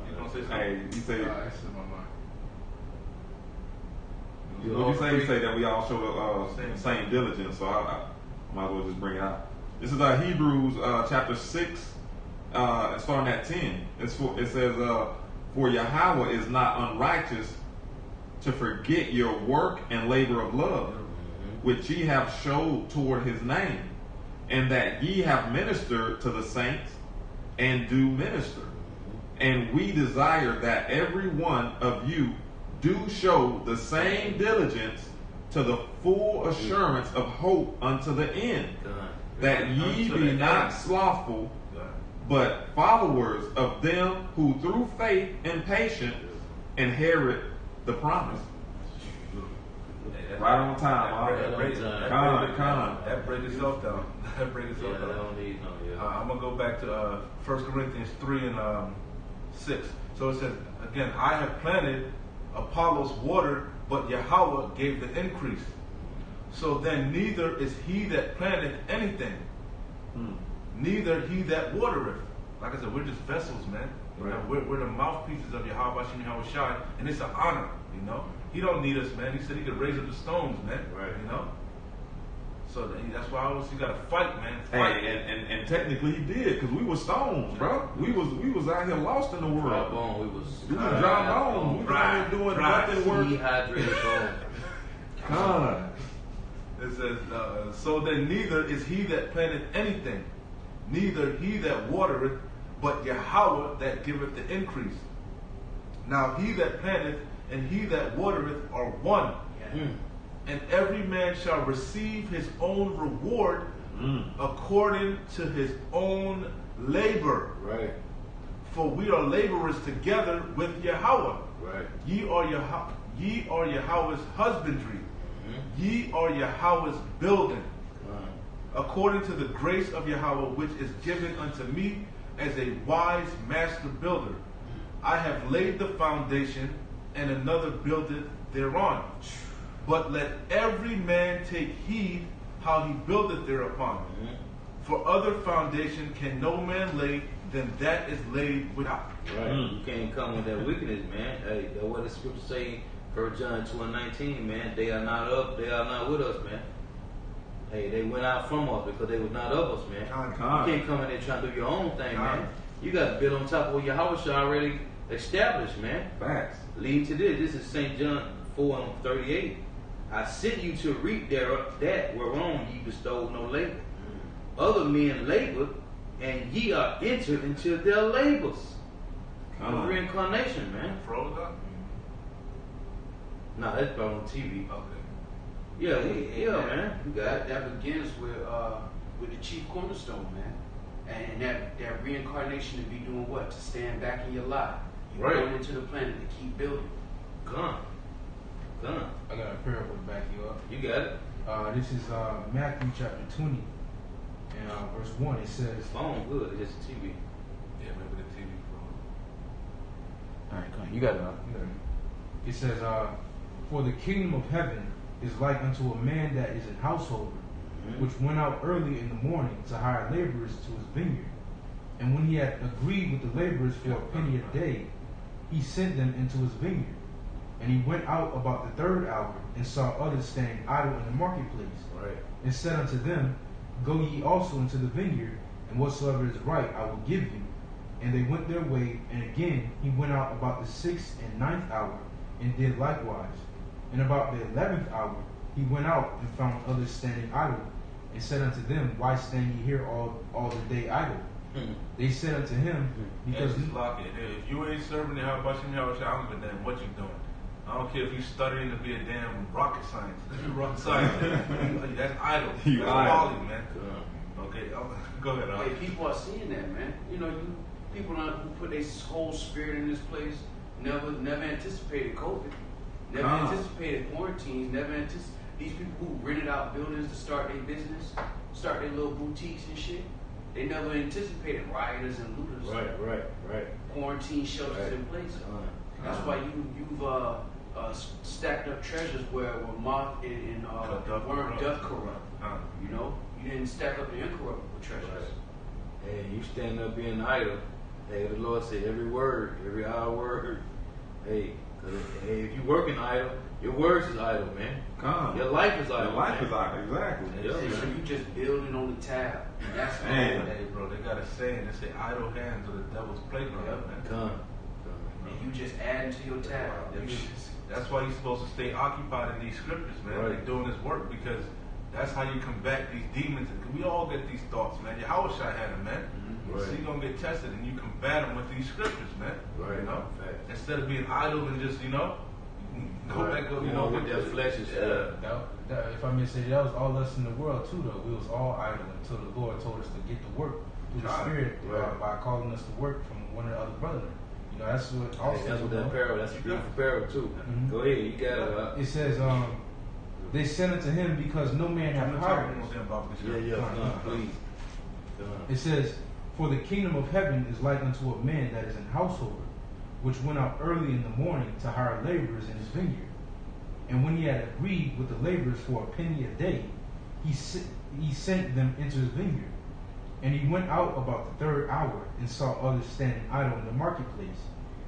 You gonna say something? Hey, you say. It's in my mind. What you say that we all show the same diligence, so I might as well just bring it out. This is Hebrews chapter 6, starting at 10. It says, for Yahweh is not unrighteous to forget your work and labor of love, which ye have showed toward his name, and that ye have ministered to the saints and do minister. And we desire that every one of you do show the same diligence to the full assurance of hope unto the end, that ye be not slothful, but followers of them who through faith and patience inherit the promise. Right on time, That breaks itself down. That breaks itself down. I'm gonna go back to 1 Corinthians 3 and 6. So it says again, I have planted, Apollos watered, but Yahweh gave the increase. So then neither is he that planteth anything, neither he that watereth. Like I said, we're just vessels, man. You know, we're the mouthpieces of Yahweh Shem Yahweh, and it's an honor, you know. He don't need us, man. He said he could raise up the stones, man. Right. You know. So that's why I always you gotta fight, man. Fight. Hey, and technically he did, because we were stones, bro. We was out here lost in the world. Dry bone. We was dry bones. We was out here doing nothing work. Dehydrated bone. God. It says, so then neither is he that planteth anything, neither he that watereth, but Yahweh that giveth the increase. Now he that planteth and he that watereth are one. And every man shall receive his own reward according to his own labor. Right. For we are laborers together with Yahweh. Right. Ye are Yahweh's husbandry. Ye are Yahweh's building. According to the grace of Yahweh which is given unto me as a wise master builder. I have laid the foundation, and another buildeth thereon. But let every man take heed how he buildeth thereupon. For other foundation can no man lay than that is laid without. Right. You can't come with that wickedness, man. Hey, that's what the scripture say, 1 John 2 and 19, man. They are not up, they are not with us, man. Hey, they went out from us because they was not of us, man. You can't come in there trying to do your own thing, man. You got to build on top of what Yahweh already established, man. Facts. Lead to this. This is St. John 4 and 38. I sent you to reap that whereon ye bestowed no labor. Other men labored, and ye are entered into their labors. The reincarnation, man. Froze up? Nah, that's about on TV. Okay. Yeah, man. You got it. That begins with the chief cornerstone, man. And that reincarnation to be doing what? To stand back in your life. You're going into the planet to keep building. Come. I got a parable to back you up. You got it. This is Matthew chapter 20 and verse 1. It says, Phone good. It's just TV. Yeah, maybe the TV froze. all right, come on. You got it. It says, for the kingdom of heaven is like unto a man that is an householder, which went out early in the morning to hire laborers to his vineyard. And when he had agreed with the laborers for a penny a day, he sent them into his vineyard. And he went out about the third hour, and saw others standing idle in the marketplace. Right. And said unto them, Go ye also into the vineyard, and whatsoever is right I will give you. And they went their way, and again he went out about the 6th and 9th hour, and did likewise. And about the 11th hour he went out, and found others standing idle, and said unto them, Why stand ye here all the day idle? They said unto him, Because just lock it. If you ain't serving the Yahweh Shem Yahweh, I don't give a damn what you doing. I don't care if you studying to be a damn rocket science. Rocket science. That's idle. That's folly, man. Okay, go ahead. Hey, people are seeing that, man. You know, people who put their whole spirit in this place never anticipated COVID, never anticipated quarantines, never anticipated these people who rented out buildings to start their business, start their little boutiques and shit. They never anticipated rioters and looters. Right. Quarantine shelters in place. That's why you've stacked up treasures where moth and worm doth corrupt. You know, you didn't stack up the incorruptible treasures. Right. Hey, you stand up being idle. Hey, the Lord said every word, every hour word. Hey, if you working idle, your words is idle, man. Your life is idle. Your life is idle, exactly. Yeah, So you just building on the tab. And that's Man. Hey, bro, they got a saying. They say idle hands are the devil's playground, man. And you just adding to your tab. That's why you're supposed to stay occupied in these scriptures, man. Right. Like doing this work, because that's how you combat these demons. And we all get these thoughts, man. Yahweh had them, man. Right. So you're gonna get tested, and you combat them with these scriptures, man. Right. You know, Fact. instead of being idle and just, go back, you know, with their flesh is If I may say, that was all us in the world too, though. We was all idle until the Lord told us to get to work through the Spirit by calling us to work from one of the other brethren. You know, that's what also. That's what that parable. That's a beautiful parable too. Mm-hmm. Go ahead, you got it. It says, they sent unto him because no man hath hired us. Please. It says, for the kingdom of heaven is like unto a man that is an householder, which went out early in the morning to hire laborers in his vineyard. And when he had agreed with the laborers for a penny a day, he sent them into his vineyard. And he went out about the third hour, and saw others standing idle in the marketplace,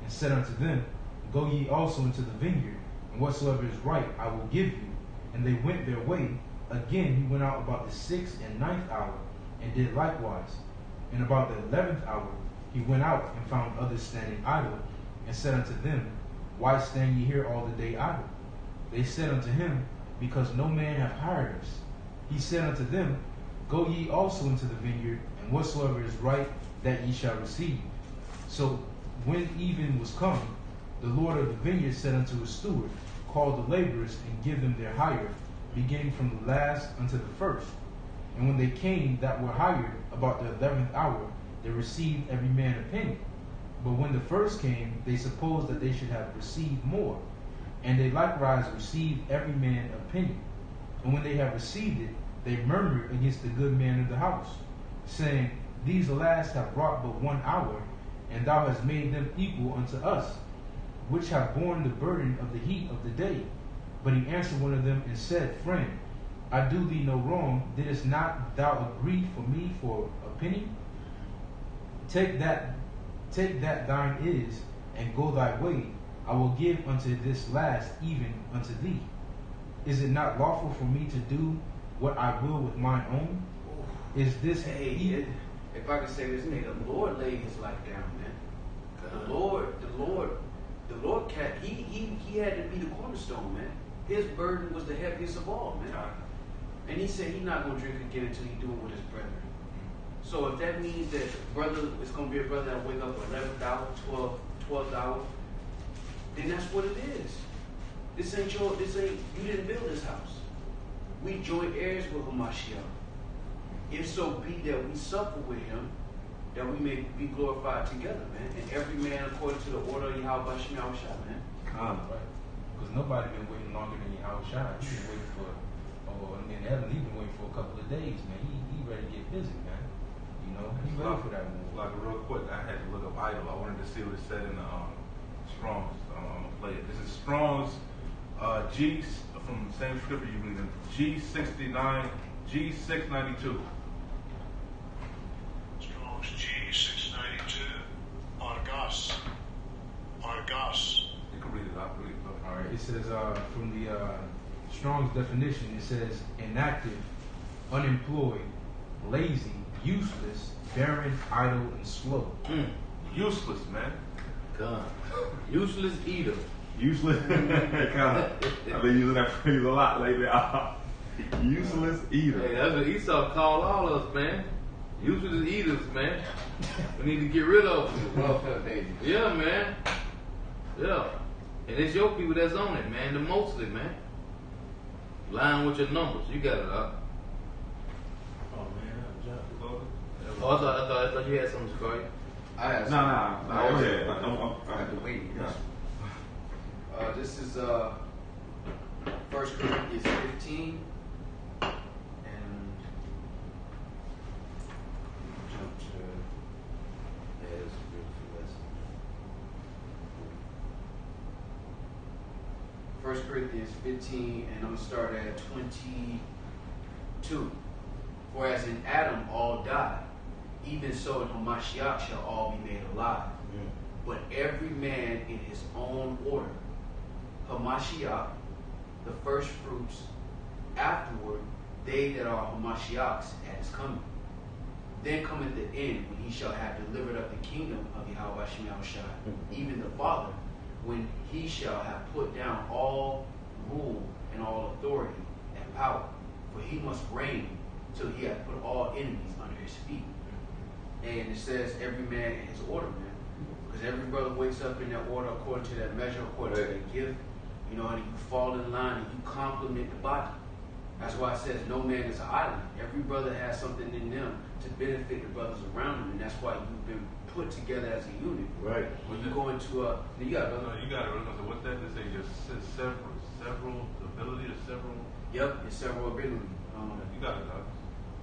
and said unto them, Go ye also into the vineyard, and whatsoever is right I will give you. And they went their way. Again he went out about the 6th and 9th hour, and did likewise. And about the 11th hour he went out, and found others standing idle, and said unto them, Why stand ye here all the day idle? They said unto him, Because no man hath hired us. He said unto them, Go ye also into the vineyard, and whatsoever is right, that ye shall receive. So when even was come, the Lord of the vineyard said unto his steward, Call the laborers, and give them their hire, beginning from the last unto the first. And when they came that were hired about the 11th hour, they received every man a penny. But when the first came, they supposed that they should have received more. And they likewise received every man a penny. And when they had received it, they murmured against the good man of the house, saying, These last have wrought but 1 hour, and thou hast made them equal unto us, which have borne the burden of the heat of the day. But he answered one of them and said, Friend, I do thee no wrong. Didst not thou agree for me for a penny? Take that thine is, and go thy way. I will give unto this last even unto thee. Is it not lawful for me to do what I will with mine own? Is this if I could say this, the Lord laid his life down, man. The Lord, he had to be the cornerstone, man. His burden was the heaviest of all, man. And he said he's not going to drink again until he do it with his brethren. So if that means that brother is going to be a brother that wake up 11th hour, 12th hour, then that's what it is. You didn't build this house. We joint heirs with Hamashiach. If so be that we suffer with him, that we may be glorified together, man. And every man according to the order of Yahweh Shemel Shah, man. Because nobody been waiting longer than Yahweh Shah. He been waiting for, in heaven, he been waiting for a couple of days, man. He ready to get busy, man. You know, he ready for that move. Like real quick, I had to look up idol. I wanted to see what it said in the Strong's. I'm gonna play it. This is Strong's G from the same scripture you read in G69, G692. Strong's G692. Argas. You can read it out. All right. It says from the Strong's definition, it says inactive, unemployed, lazy, useless, barren, idle, and slow. Useless, man. God. Useless eater. Useless. I've been using that phrase a lot lately. Useless eater. Hey, that's what Esau called all of us, man. Useless eaters, man. We need to get rid of them. Yeah, man. Yeah. And it's your people that's on it, man. The mostly, man. Lying with your numbers. You got it up. Oh, man. Oh, I thought you had something to call you. I have Nah, go ahead. I have to wait. This is 1 Corinthians 15, and jump to, yeah, it's a beautiful lesson. 1 Corinthians 15, and I'm going to start at 22. For as in Adam all die, even so in Hamashiach shall all be made alive. But every man in his own order. Hamashiach, the first fruits, afterward, they that are Hamashiach's at his coming. Then cometh the end, when he shall have delivered up the kingdom of Yahweh Shemel Shai, even the Father, when he shall have put down all rule and all authority and power. For he must reign till he hath put all enemies under his feet. And it says every man in his order, man. Because every brother wakes up in that order according to that measure, according to that gift. You know, and you fall in line and you complement the body. That's why it says no man is an island. Every brother has something in them to benefit the brothers around them, and that's why you've been put together as a unit. Right. When you go into a, you got to. No, you got to remember what's that? They say just several ability or several. Yep, it's several ability. You got it, dog.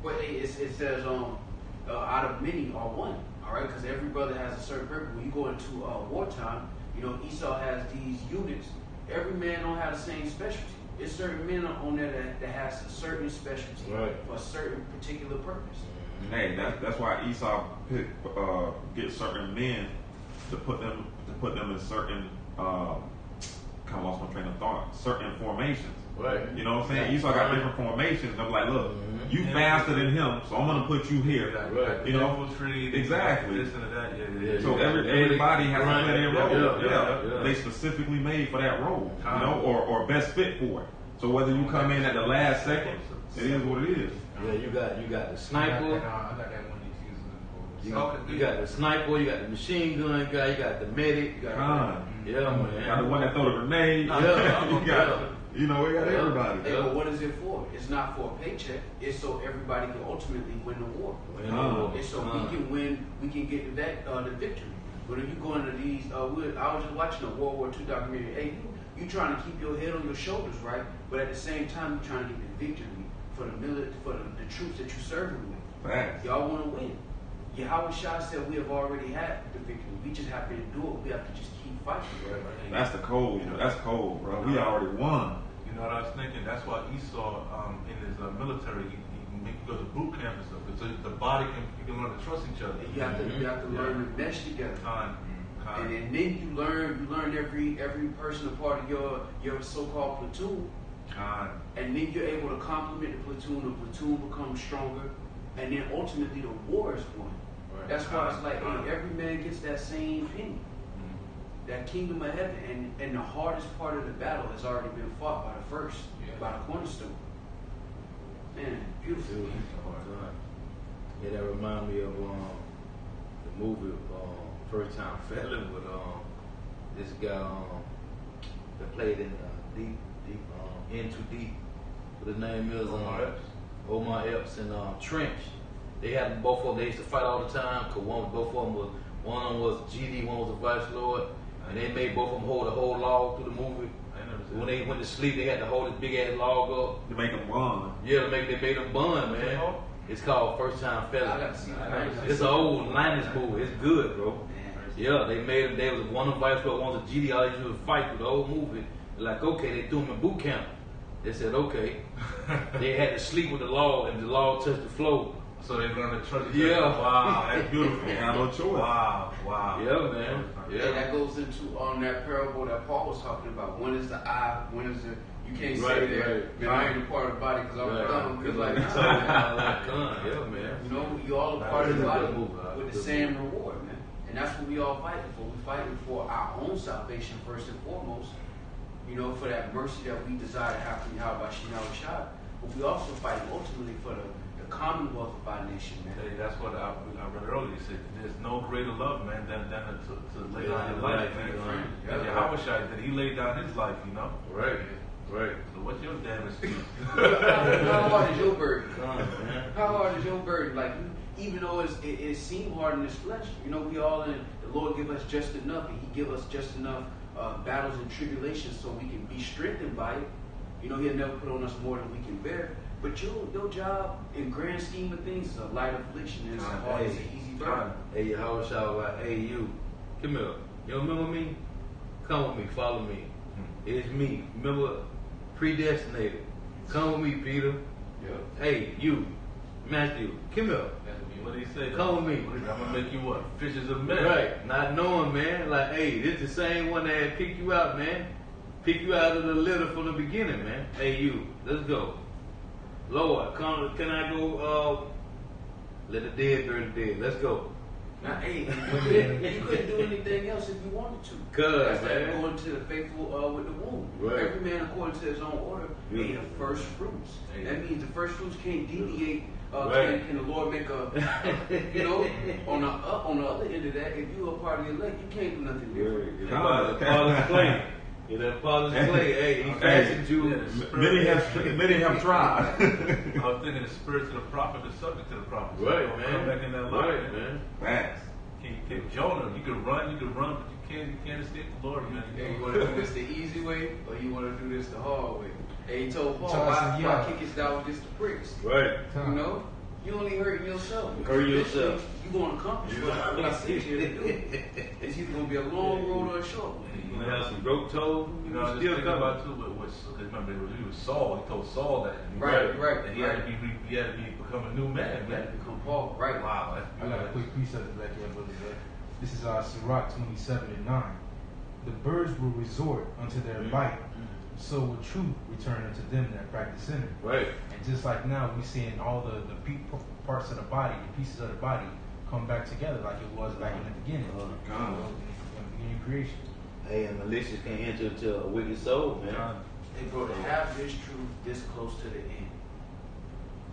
But it says out of many are one. All right, because every brother has a certain purpose. When you go into wartime, you know Esau has these units. Every man don't have the same specialty. There's certain men on there that has a certain specialty for a certain particular purpose. Hey, that's why Esau get certain men to put them in certain kind of lost my train of thought. Certain formations. Right. You know what I'm saying? Esau got different formations. And I'm like, look, you faster than him, so I'm gonna put you here. Right. You know, infiltrate, exactly. This and that. Yeah. So everybody has to play their role. Yeah. They specifically made for that role, you know, or best fit for it. So whether you come in at the last second, it is what it is. Yeah, you got the sniper. I got that one You got the sniper, you got the machine gun guy, you got the medic, you got yeah, man. Got the one that throw the grenade. You got, you know, we got everybody. Hey, but what is it for? It's not for a paycheck. It's so everybody can ultimately win the war. It's so we can win. We can get the victory. But if you go into these, I was just watching a World War II documentary. Hey, you trying to keep your head on your shoulders, right? But at the same time, you're trying to get the victory for the troops that you're serving with. Facts. Y'all want to win. Yahweh Shah said we have already had the victory. We just have to do it. We have to just keep fighting. That's the code. That's cold, bro. We already won. You know what I was thinking? That's why Esau, in his military, he goes to boot camp and stuff. So the body you can learn to trust each other. You have to learn to mesh together. And then you learn every person a part of your so-called platoon. And then you're able to complement the platoon becomes stronger, and then ultimately the war is won. Right. That's why it's like every man gets that same penny. That kingdom of heaven, and the hardest part of the battle has already been fought by the first, by the cornerstone. Man, beautiful. Yeah, that remind me of the movie First Time Felon with this guy that played in Deep In Too Deep. What his name is Omar Epps and Trench. They had both of them. They used to fight all the time because one of them was GD, one was a vice lord, and they made both of them hold the whole log through the movie. When they went to sleep, they had to hold this big ass log up. To make them bond. Yeah, they made them bond, man. It's called First Time Felon. I gotta see that. It's an old Linus movie. It's good, bro. Yeah, they made them. They was one of them vice lord, one was a GD. All they used to fight through the whole movie. They're like, okay, they threw them in boot camp. They said, okay. They had to sleep with the log, and the log touched the floor. So they learned to trust each other. Yeah. Wow, that's beautiful. They had no choice. Wow. Yeah, man. Yeah, that goes into on that parable that Paul was talking about. When is the eye? When is the? You can't say that. Man, I ain't a part of the body because I'm dumb. Because like, yeah, man. You know, you all a part of the body with the same reward, man. And that's what we all fighting for. We fighting for our own salvation first and foremost. You know, for that mercy that we desire to have from Yahweh Shemel Shai. But we also fighting ultimately for the commonwealth of our nation, man. Hey, that's what I read earlier. It said, there's no greater love, man, than to lay down your life, man. Yahweh Shai, that he laid down his life, you know? Right. So what's your damn excuse? How hard is your burden? How hard is your burden? Like, even though it seemed hard in this flesh, you know, we all in, the Lord give us just enough, and He give us just enough battles and tribulations so we can be strengthened by it. You know, He'll never put on us more than we can bear. But your job, in grand scheme of things, is a light affliction, and it's an easy burden. Hey, Yahweh Shabbat, hey, you, come here. You remember me? Come with me, follow me. It's me. Remember, predestinated. Come with me, Peter. Yep. Hey, you, Matthew, come here. What did he say? Come with me. I'm gonna make you what? Fishers of men. Right. Not knowing, man. Like, hey, this the same one that had picked you out, man. Pick you out of the litter from the beginning, man. Hey, you, let's go. Lord, can I go, let the dead bury the dead. Let's go. Now, hey, you couldn't do anything else if you wanted to. Cause, that's like going to the faithful with the womb. Right. Every man according to his own order, the first fruits. That means the first fruits can't deviate. Can the Lord make a, you know, on the other end of that, if you're a part of the elect, you can't do nothing different. Father's clay. You know, Father's clay. Hey, He fashioned you. Many have tried. I was thinking the spirit to the prophet is subject to the prophet. Right, So man. Come back in that light, Right, man. Facts. Jonah, you can run, but you can't escape the Lord, man. Hey, you want to do this the easy way, or you want to do this the hard way? Hey, he told Paul, Charles why said, yeah. kick his down against the pricks? Right. You know? You only hurting yourself. Hurt yourself. You're going to accomplish what I sent you to do. It's either going to be a long road or a short one. You gonna have some broke toes. You know, I was still thinking coming. about too, but remember he was Saul. He told Saul that. Right. And he had to become a new man, You have man. to become Paul. Right. Wow. I got a quick piece of it back here, brother. This is Sirach 27:9. The birds will resort unto their light, so will truth return unto them that practice in it. Right. And just like now, we're seeing all the parts of the body, the pieces of the body, come back together like it was back in the beginning. God. In the beginning of creation. Hey, and malicious can enter into a wicked soul, man. Hey, bro, to have this truth this close to the end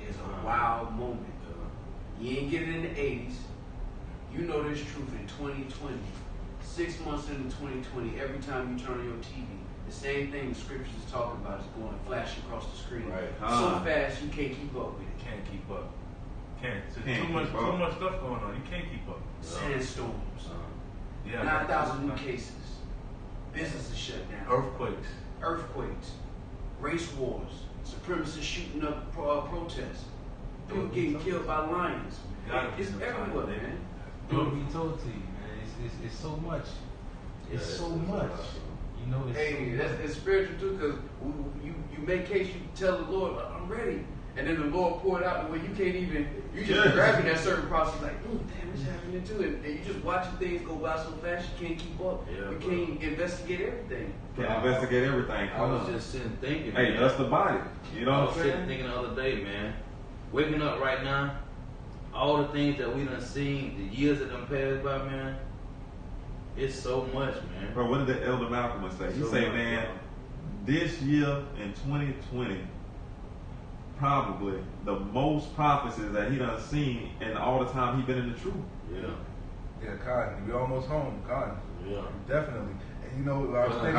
is a wild moment. You ain't get it in the 80s. You know this truth in 2020. 6 months into 2020, every time you turn on your TV, the same thing the scriptures is talking about is going to flash across the screen. Right. So fast you can't keep up with it. Can't keep up. Can't. So Can't too much keep up. stuff going on. You can't keep up. Sandstorms, Yeah. 9,000 new cases, businesses shut down, earthquakes, race wars, supremacists shooting up protests, people getting killed by lions. It's everywhere, man. Don't be told to you, man. It's so much. It's so much. You know, it's Hey, so that's spiritual too, because you make case, you tell the Lord, I'm ready. And then the Lord pour it out the way you can't even, you just grabbing that certain process like, damn, what's happening too? And you just watching things go by so fast you can't keep up. Yeah, you bro. can't investigate everything. Can't investigate everything. I Come was on. just sitting thinking, Hey, man. that's the body. You know I what was I'm sitting saying? thinking the other day, man. Waking up right now, all the things that we done seen, the years that done passed by, man, it's so much, man. Bro, what did the Elder Malcolm say? He So say, much, man, this year in 2020, probably the most prophecies that he done seen in all the time he been in the truth. Yeah. Yeah, Cotton. We almost home, Cotton. Yeah. Definitely. And you know, I was thinking.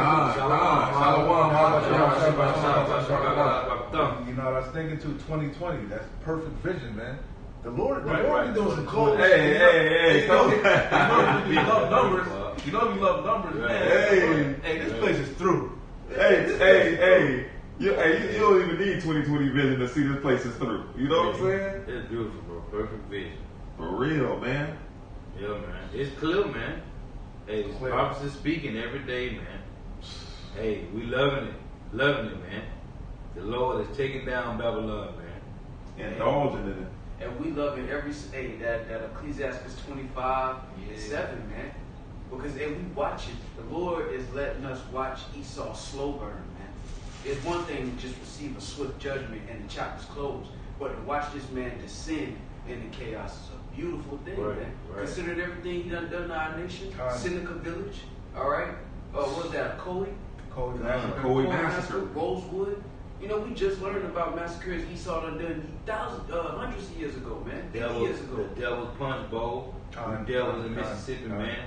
You know, I was thinking to 2020. That's perfect vision, man. The Lord be doing some cool shit. Hey, You know you love numbers. You know you love numbers, man. Hey, this place is through. hey. You don't even need 2020 vision to see this place is through. You know what I'm saying? It's beautiful, bro. Perfect vision. For real, man. Yeah, man. It's clear, man. Hey, the prophets is speaking every day, man. Hey, we loving it, man. The Lord is taking down Babylon, man. Indulging in it. And we love it every day, that Ecclesiastes 25 and 7, man. Because if we watch it, the Lord is letting us watch Esau slow burn, man. It's one thing to just receive a swift judgment and the chapter's closed, but to watch this man descend into chaos is a beautiful thing, Right, man. right. Considered everything he done to our nation. Time. Seneca Village, all right? What was that, Coe? Cold Coe Massacre. Rosewood. You know, we just learned about massacres Esau done hundreds of years ago, man. 50 years ago. The Devil's Punch Bowl. Time. The Devil's in Time. Mississippi, Time. man.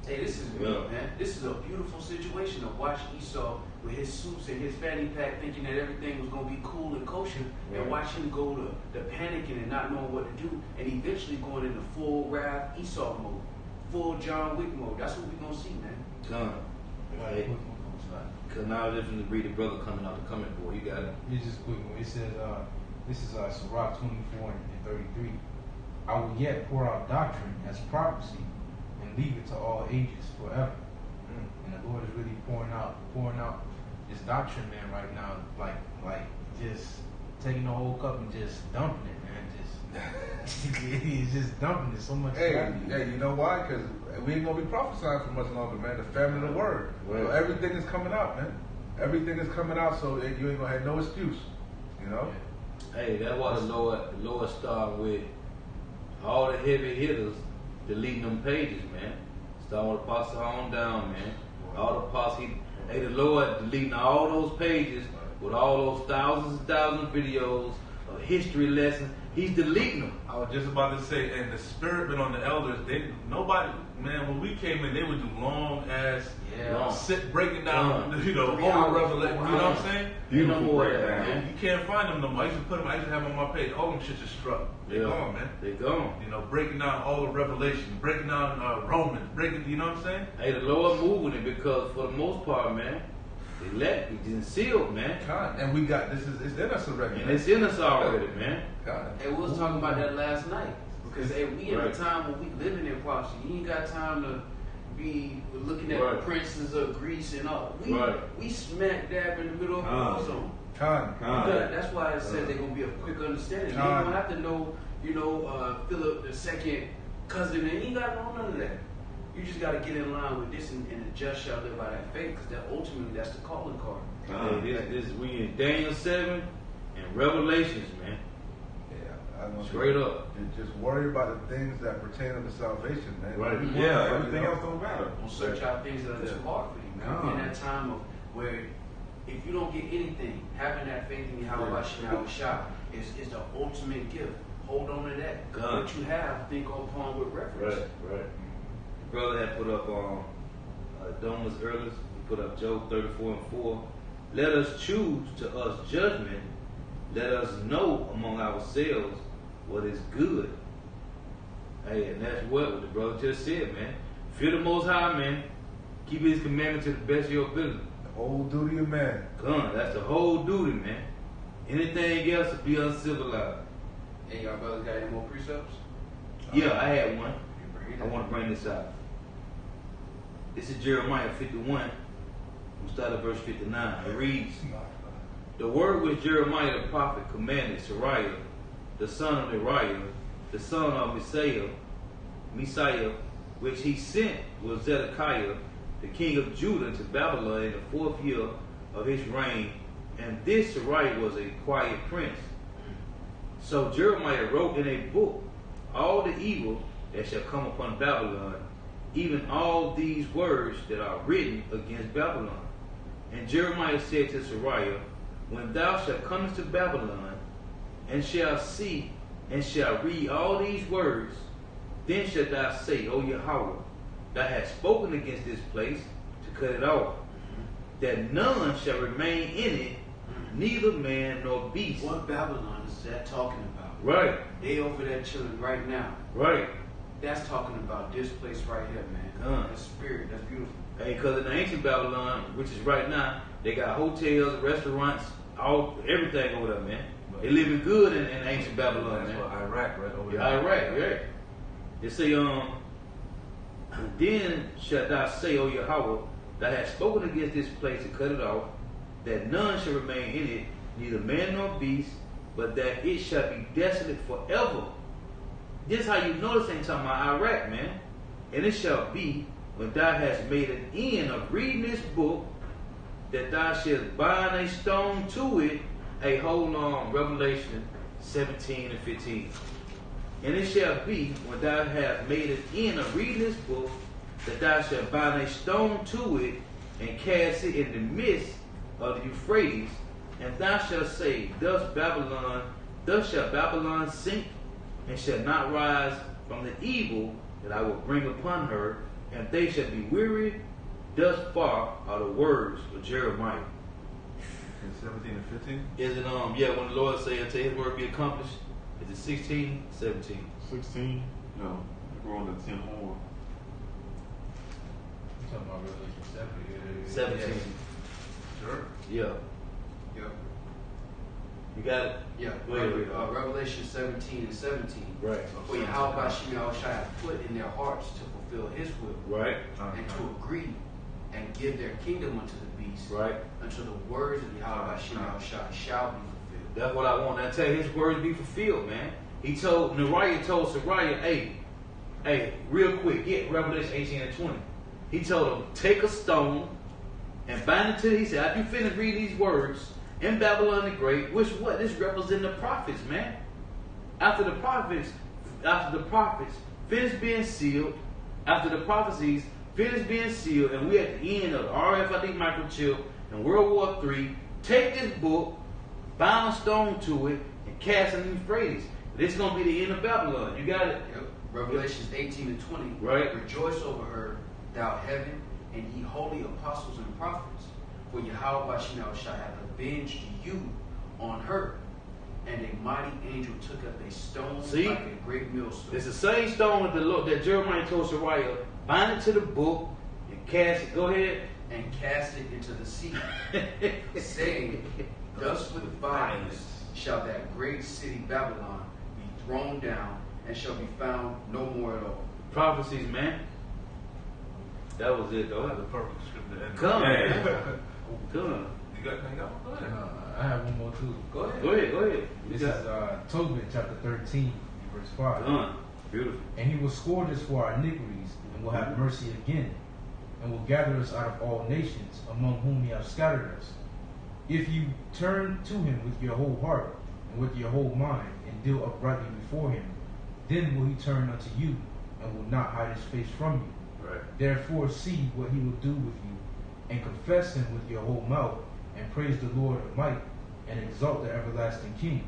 Hey, this is real, man. This is a beautiful situation to watch Esau with his suits and his fanny pack thinking that everything was going to be cool and kosher, and watch him go to the panicking and not knowing what to do, and eventually going into full wrath Esau mode, full John Wick mode. That's what we're going to see, man. Done. Right. Because now I'm listening to read the brother coming out the coming boy. You got it. It's just quick. It says, this is Sirach 24 and 33. I will yet pour out doctrine as prophecy and leave it to all ages forever. And the Lord is really pouring out this doctrine, man, right now. Like just taking the whole cup and just dumping it, man. He's just dumping it so much. Hey, you know why? Because we ain't gonna be prophesying for much longer, man. The family of the word. Right. So everything is coming out, man. Everything is coming out, so you ain't gonna have no excuse. You know. Hey, that's why the Lord started with all the heavy hitters deleting them pages, man. Starting with Apostle on down, man. All the apostles. The Lord deleting all those pages with all those thousands and thousands of videos of history lessons. He's deleting them. I was just about to say, and the spirit been on the elders. Nobody, man. When we came in, they would do long ass, sit breaking down, whole revelation. You know what I'm saying? You know more of that, man. You can't find them no more. I used to have them on my page. All them shit just struck. They gone, man. They gone. Breaking down all the revelation, breaking down Romans, you know what I'm saying? Hey, the Lord moving it because for the most part, man, it didn't seal, man. God, and we got it's in us already. And it's in us already, man. God. Hey, we was talking about that last night. Because hey, we in a time when we living in prophecy. You ain't got time to be looking at the princes of Greece and all. We smack dab in the middle of a war zone. That's why it said they're gonna be a quick understanding. You don't have to know, Philip II cousin, and you ain't gotta know none of that. You just gotta get in line with this, and the just shall live by that faith, because ultimately that's the calling card. We in Daniel 7 and Revelations, man. Straight up. Just worry about the things that pertain to salvation, man. Right. Yeah, everything else don't matter. Don't search out things that are too hard for you, man. We're in that time of where if you don't get anything, having that faith in Yahweh Shah is the ultimate gift. Hold on to that. What you have, think upon with reference. Right. The brother had put up Domus Earlers, he put up Job 34 and 4. Let us choose to us judgment. Let us know among ourselves what is good. Hey, and that's what the brother just said, man. Fear the Most High, man. Keep His commandment to the best of your ability. The whole duty of man. That's the whole duty, man. Anything else would be uncivilized. Hey, y'all brothers got any more precepts? Yeah, I had one. I want to bring this out. This is Jeremiah 51. We'll start at verse 59. It reads, the word which Jeremiah the prophet commanded Sariah, the son of Neriah, the son of Messiah, which he sent was Zedekiah, the king of Judah, to Babylon in the 4th year of his reign. And this Sariah was a quiet prince. So Jeremiah wrote in a book all the evil that shall come upon Babylon, even all these words that are written against Babylon. And Jeremiah said to Sariah, when thou shalt come into Babylon, and shalt see, and shalt read all these words, then shalt thou say, O Yahweh, thou hast spoken against this place to cut it off, that none shall remain in it, neither man nor beast. What Babylon is that talking about? Right. They over there chilling right now. Right. That's talking about this place right here, man. That spirit, that's beautiful. Hey, because in the ancient Babylon, which is right now, they got hotels, restaurants, everything over there, man. They living good in ancient Babylon, man. Iraq, right over there. Iraq, right. They say, then shalt thou say, O Yahweh, thou hast spoken against this place to cut it off, that none shall remain in it, neither man nor beast, but that it shall be desolate forever. This is how you know this ain't talking about Iraq, man. And it shall be, when thou hast made an end of reading this book, that thou shalt bind a stone to it. Hey, hold on, Revelation 17 and 15. And it shall be, when thou hast made an end of reading this book, that thou shalt bind a stone to it, and cast it in the midst of the Euphrates, and thou shalt say, thus shall Babylon sink, and shall not rise from the evil that I will bring upon her, and they shall be weary. Thus far are the words of Jeremiah. In 17 and 15? Is it when the Lord say until his word be accomplished? Is it 16, 17? 16? No. We're on the 10 horn. You're talking about Revelation 7. 17. Sure. Yeah. Yep. You got it? Yeah. Go ahead, read it. Revelation 17 and 17. Right. For Yahweh Bashim Yahushua hath put in their hearts to fulfill his will. Right. And to agree and give their kingdom unto the beast. Right. Until the words of Yahweh Bashim Yahushua shall be fulfilled. That's what I want. I tell you, his words be fulfilled, man. Neriah told Sariah, hey, real quick, get Revelation 18 and 20. He told him, take a stone and bind it to, he said, after you finish reading these words, in Babylon the Great, which what? This represents the prophets, man. After the prophets finish being sealed, after the prophecies finish being sealed, and we're at the end of RFID microchip and World War III, take this book, bind a stone to it, and cast it in the Euphrates. This is going to be the end of Babylon. You got it? Yep. Revelations 18 and 20. Right. Rejoice over her, thou heaven, and ye holy apostles and prophets. For Yahweh Bashim Yahushua hath avenged you on her. And a mighty angel took up a stone like a great millstone. It's the same stone that Jeremiah told Sariah, bind it to the book and cast it. Go ahead. And cast it into the sea, saying, thus with violence shall that great city Babylon be thrown down, and shall be found no more at all. Prophecies, man. That was it, though. That's the perfect scripture. Come on. You got anything else? Go ahead. I have one more too. Go ahead. Go ahead. This is Tobit chapter 13, verse 5. Beautiful. And he will scourge us for our iniquities, and will have mercy again, and will gather us out of all nations, among whom he hath scattered us. If you turn to him with your whole heart, and with your whole mind, and deal uprightly before him, then will he turn unto you, and will not hide his face from you. Right. Therefore see what he will do with you, and confess him with your whole mouth, and praise the Lord of might, and exalt the everlasting King.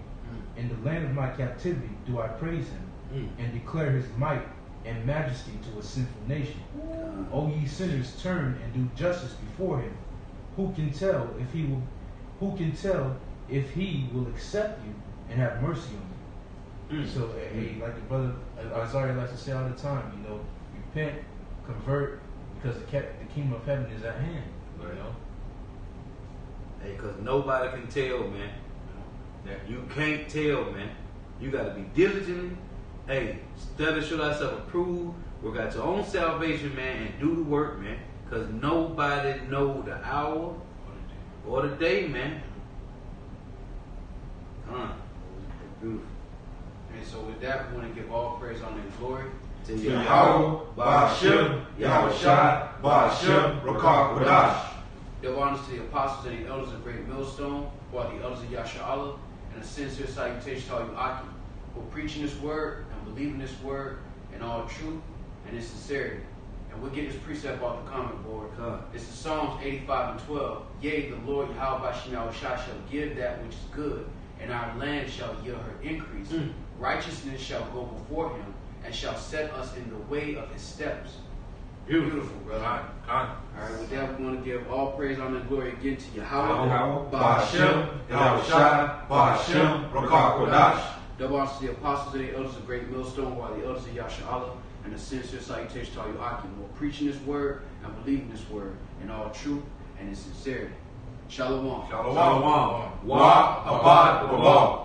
In the land of my captivity do I praise him, and declare his might and majesty to a sinful nation. O ye sinners, turn and do justice before him. Who can tell if he will accept you and have mercy on you? So, like the brother Isaiah likes to say all the time, repent, convert, because the kingdom of heaven is at hand. Right. Hey, because nobody can tell, man. You can't tell, man. You got to be diligent. Hey, study, show thyself approved. Work out your own salvation, man, and do the work, man. Because nobody know the hour or the day, man. Beautiful. And so with that, we want to give all praise, honor, and glory to Yahweh, Ba'ashem, Yahushua, Ba'ashem, Rakah, Wadash. Give honors to the apostles and the elders of Great Millstone, while the elders of Yasha'Allah, and a sincere salutation to all you Aki, who are preaching this word and believing this word in all truth and in sincerity. And we'll get this precept off the comment board. This is Psalms 85 and 12. Yea, the Lord Yahweh Bashim Yahushua shall give that which is good, and our land shall yield her increase. Righteousness shall go before him, and shall set us in the way of his steps. Beautiful, brother. All right, with that, we want to give all praise, honor, and glory again to Yahweh, Ba'ashem, Yahushua, Ba'ashem, Rakah, Wadash. Double honors to the apostles and the elders of Great Millstone, while the elders of Yasha'Allah, and a sincere salutation to all you Aki, who are preaching this word and believing this word in all truth and in sincerity. Shalom. Shalom. Wa Abad Babal.